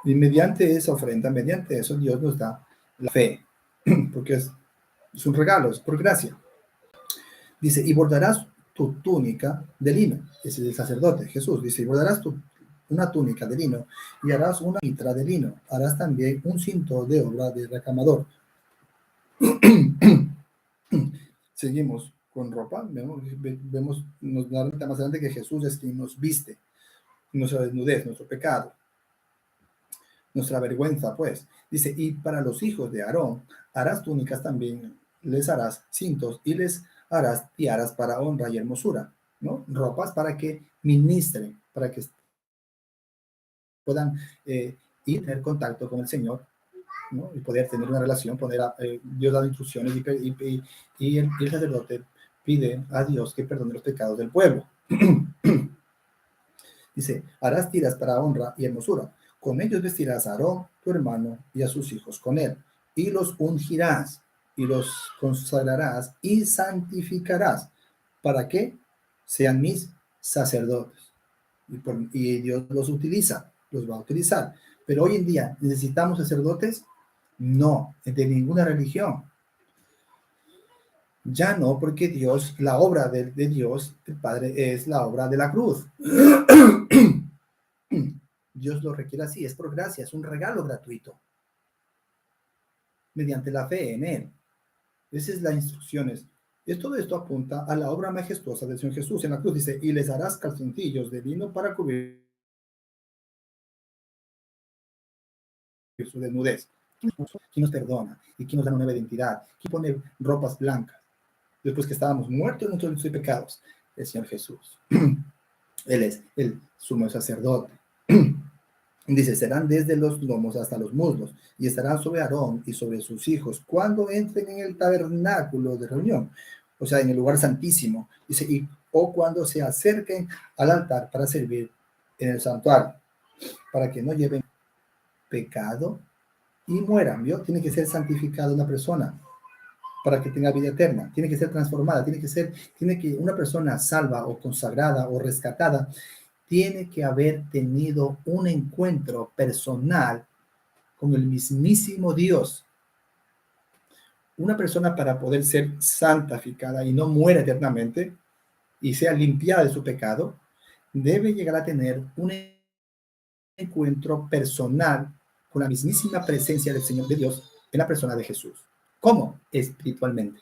Speaker 1: Y mediante esa ofrenda, mediante eso, Dios nos da la fe, porque es un regalo, es por gracia. Dice, y bordarás tu túnica de lino. Ese es el sacerdote, Jesús. Dice, y bordarás una túnica de lino y harás una mitra de lino. Harás también un cinto de obra de recamador. Seguimos con ropa. Nos da más adelante que Jesús es quien nos viste. Nuestra desnudez, nuestro pecado, nuestra vergüenza, pues. Dice, y para los hijos de Aarón harás túnicas también, les harás cintos y les harás tiaras para honra y hermosura, ¿no? Ropas para que ministren, para que puedan ir a tener contacto con el Señor, ¿no? Y poder tener una relación, Dios da instrucciones y el sacerdote pide a Dios que perdone los pecados del pueblo. Dice, harás tiras para honra y hermosura. Con ellos vestirás a Aarón, tu hermano, y a sus hijos con él, y los ungirás, y los consagrarás, y santificarás, para que sean mis sacerdotes. Y Dios los va a utilizar. Pero hoy en día, ¿necesitamos sacerdotes? No, de ninguna religión. Ya no, porque Dios, la obra de Dios, el Padre, es la obra de la cruz. Dios lo requiere así, es por gracia, es un regalo gratuito, mediante la fe en Él. Esas son las instrucciones. Y todo esto apunta a la obra majestuosa del Señor Jesús en la cruz. Dice, y les harás calzoncillos de lino para cubrir su desnudez. ¿Quién nos perdona? ¿Y quién nos da una nueva identidad? ¿Quién pone ropas blancas? Después que estábamos muertos en nuestros pecados, el Señor Jesús. Él es el sumo sacerdote. Dice, serán desde los lomos hasta los muslos, y estarán sobre Aarón y sobre sus hijos cuando entren en el tabernáculo de reunión, o sea, en el lugar santísimo. Dice, o cuando se acerquen al altar para servir en el santuario, para que no lleven pecado y mueran. ¿Vio? Tiene que ser santificada una persona para que tenga vida eterna, tiene que ser transformada, tiene que una persona salva o consagrada o rescatada tiene que haber tenido un encuentro personal con el mismísimo Dios. Una persona, para poder ser santificada y no muera eternamente y sea limpiada de su pecado, debe llegar a tener un encuentro personal con la mismísima presencia del Señor de Dios en la persona de Jesús. ¿Cómo? Espiritualmente.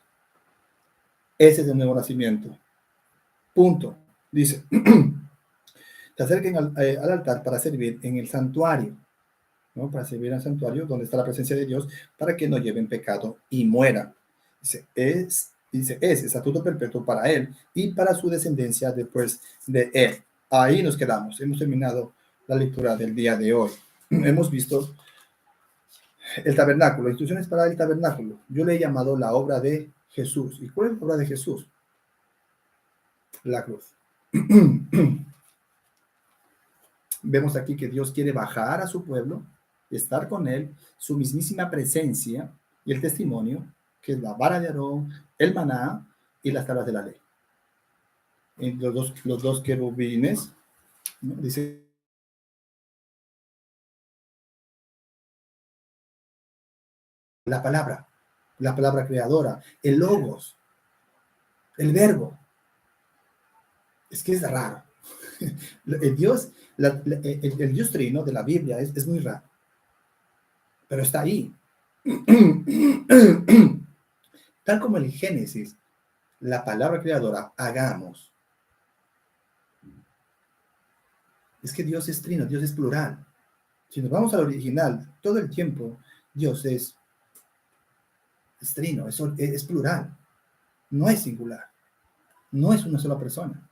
Speaker 1: Ese es el nuevo nacimiento. Punto. Dice, se acerquen al altar para servir en el santuario, ¿no? Para servir en el santuario donde está la presencia de Dios, para que no lleven pecado y mueran. Es estatuto perpetuo para él y para su descendencia después de él. Ahí nos quedamos. Hemos terminado la lectura del día de hoy. Hemos visto el tabernáculo, instrucciones para el tabernáculo. Yo le he llamado la obra de Jesús. ¿Y cuál es la obra de Jesús? La cruz. Vemos aquí que Dios quiere bajar a su pueblo, estar con él, su mismísima presencia y el testimonio, que es la vara de Aarón, el maná y las tablas de la ley. Los dos querubines, ¿no? Dice la palabra creadora, el logos, el verbo. Es que es raro. El Dios, el Dios trino de la Biblia es muy raro, pero está ahí. Tal como el Génesis, la palabra creadora, hagamos. Es que Dios es trino, Dios es plural. Si nos vamos al original, todo el tiempo Dios es trino, es plural, no es singular, no es una sola persona.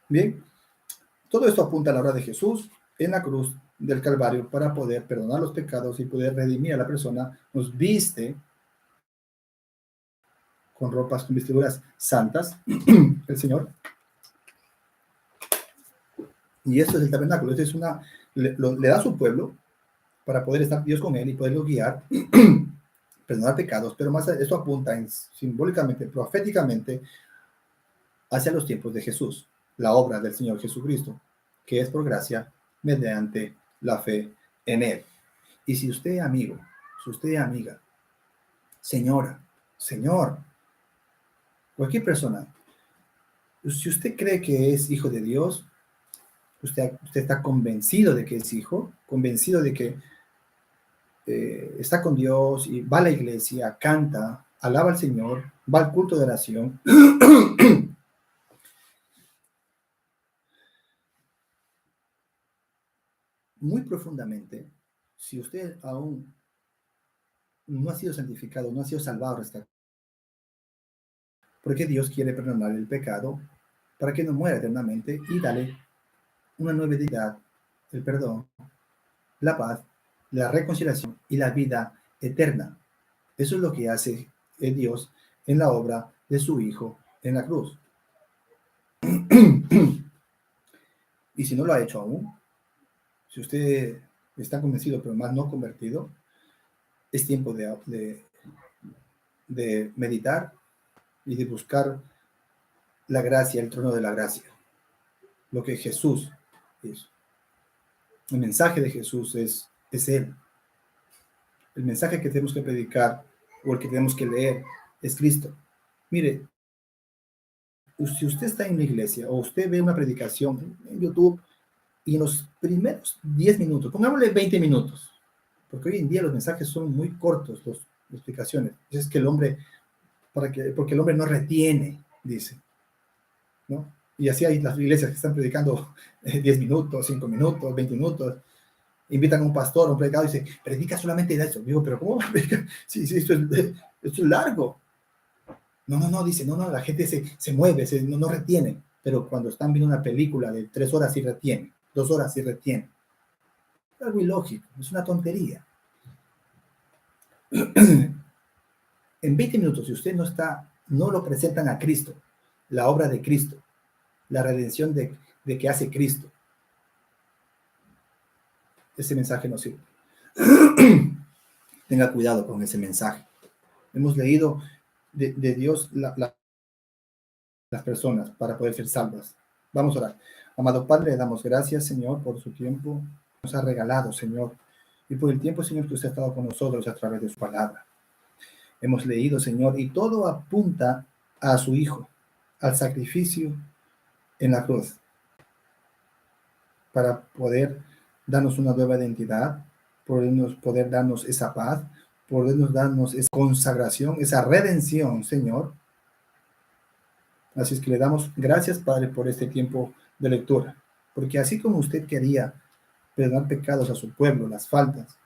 Speaker 1: Bien, todo esto apunta a la obra de Jesús en la cruz del Calvario para poder perdonar los pecados y poder redimir a la persona. Nos viste con ropas, con vestiduras santas, el Señor. Y esto es el tabernáculo. Esto es le da a su pueblo para poder estar Dios con él y poderlo guiar, perdonar pecados, pero más esto apunta simbólicamente, proféticamente, hacia los tiempos de Jesús. la obra del Señor Jesucristo, que es por gracia mediante la fe en Él. Y si usted, amigo, si usted, amiga, señora, señor, cualquier persona, si usted cree que es hijo de Dios, usted está convencido de que es hijo, convencido de que está con Dios y va a la iglesia, canta, alaba al Señor, va al culto de oración, muy profundamente, si usted aún no ha sido santificado, no ha sido salvado, porque Dios quiere perdonar el pecado para que no muera eternamente y darle una nueva identidad, el perdón, la paz, la reconciliación y la vida eterna. Eso es lo que hace Dios en la obra de su Hijo en la cruz. Y si no lo ha hecho aún, si usted está convencido pero más no convertido, es tiempo de meditar y de buscar la gracia, el trono de la gracia. Lo que Jesús es. El mensaje de Jesús es Él. El mensaje que tenemos que predicar o el que tenemos que leer es Cristo. Mire, si usted está en la iglesia o usted ve una predicación en YouTube y en los primeros 10 minutos, pongámosle 20 minutos, porque hoy en día los mensajes son muy cortos, las explicaciones. Es que el hombre, porque el hombre no retiene, dice, ¿no? Y así hay las iglesias que están predicando 10 minutos, 5 minutos, 20 minutos. Invitan a un pastor, a un predicador y dice, predica solamente de eso. Digo, pero ¿cómo predica? Sí, esto es largo. No, dice, no, la gente se mueve, no retiene. Pero cuando están viendo una película de 3 horas sí retiene, 2 horas sí retiene. Es algo ilógico, es una tontería. En 20 minutos, si usted no lo presentan a Cristo, la obra de Cristo, la redención de que hace Cristo, ese mensaje no sirve. Tenga cuidado con ese mensaje. Hemos leído de Dios las personas para poder ser salvas. Vamos a orar. Amado Padre, le damos gracias, Señor, por su tiempo que nos ha regalado, Señor, y por el tiempo, Señor, que usted ha estado con nosotros a través de su palabra. Hemos leído, Señor, y todo apunta a su Hijo, al sacrificio en la cruz, para poder darnos una nueva identidad, poder darnos esa paz, podernos darnos esa consagración, esa redención, Señor. Así es que le damos gracias, Padre, por este tiempo de lectura, porque así como usted quería perdonar pecados a su pueblo, las faltas,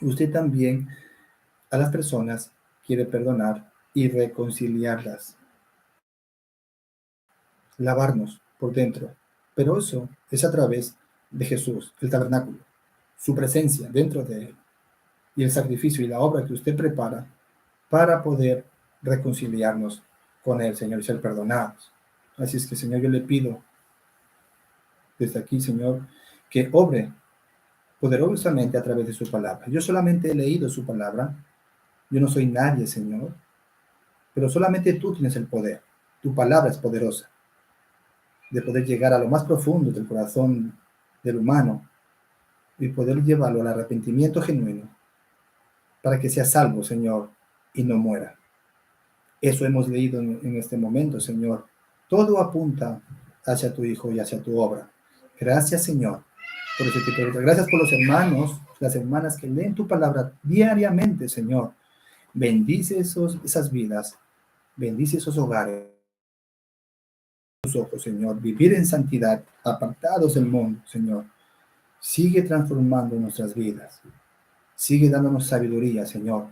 Speaker 1: usted también a las personas quiere perdonar y reconciliarlas, lavarnos por dentro. Pero eso es a través de Jesús, el tabernáculo, su presencia dentro de él y el sacrificio y la obra que usted prepara para poder reconciliarnos con él, Señor, y ser perdonados. Así es que, Señor, yo le pido desde aquí, Señor, que obre poderosamente a través de su palabra. Yo solamente he leído su palabra, yo no soy nadie, Señor, pero solamente tú tienes el poder. Tu palabra es poderosa de poder llegar a lo más profundo del corazón del humano y poder llevarlo al arrepentimiento genuino para que sea salvo, Señor, y no muera. Eso hemos leído en este momento, Señor. Todo apunta hacia tu Hijo y hacia tu obra. Gracias, Señor, por ese tipo de cosas. Gracias por los hermanos, las hermanas que leen tu palabra diariamente, Señor. Bendice esas vidas, bendice esos hogares. Tus ojos, Señor, vivir en santidad, apartados del mundo, Señor. Sigue transformando nuestras vidas. Sigue dándonos sabiduría, Señor,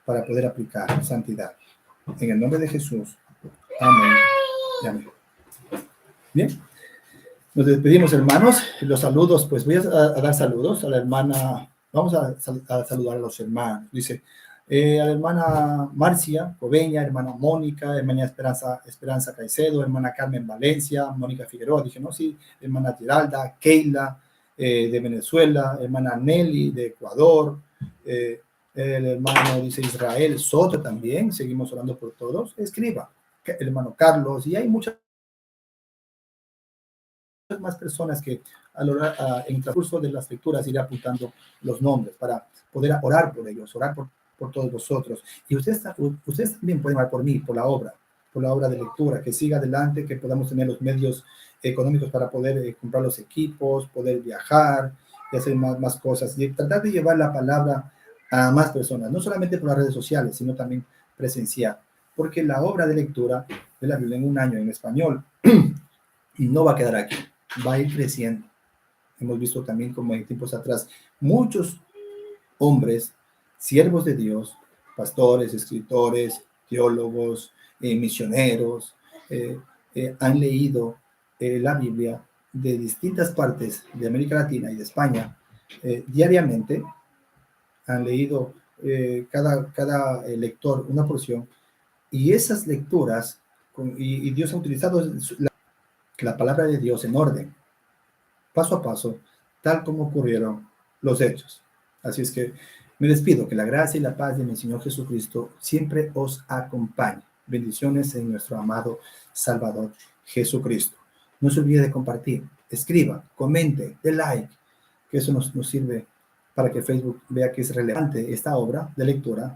Speaker 1: para poder aplicar santidad. En el nombre de Jesús. Amén. Amén. Bien. Nos despedimos, hermanos. Los saludos, pues voy a dar saludos a la hermana. Vamos a saludar a los hermanos. Dice, a la hermana Marcia Coveña, hermana Mónica, hermana Esperanza Caicedo, hermana Carmen Valencia, Mónica Figueroa, dije, no, sí, hermana Giralda, Keila, de Venezuela, hermana Nelly, de Ecuador, el hermano, dice Israel Soto también, seguimos orando por todos, escriba, el hermano Carlos, y hay muchas más personas que en el transcurso de las lecturas iré apuntando los nombres para poder orar por ellos, orar por todos vosotros. Y ustedes también pueden orar por mí, por la obra de lectura, que siga adelante, que podamos tener los medios económicos para poder comprar los equipos, poder viajar y hacer más cosas, y tratar de llevar la palabra a más personas, no solamente por las redes sociales, sino también presencial, porque la obra de lectura de la Biblia en un año en español no va a quedar aquí, va a ir creciendo. Hemos visto también como en tiempos atrás muchos hombres, siervos de Dios, pastores, escritores, teólogos, misioneros, han leído la Biblia de distintas partes de América Latina y de España diariamente. Han leído cada lector una porción, y esas lecturas, y Dios ha utilizado la palabra de Dios en orden, paso a paso, tal como ocurrieron los hechos. Así es que me despido, que la gracia y la paz de mi Señor Jesucristo siempre os acompañe. Bendiciones en nuestro amado Salvador Jesucristo. No se olvide de compartir, escriba, comente, dé like, que eso nos sirve para que Facebook vea que es relevante esta obra de lectura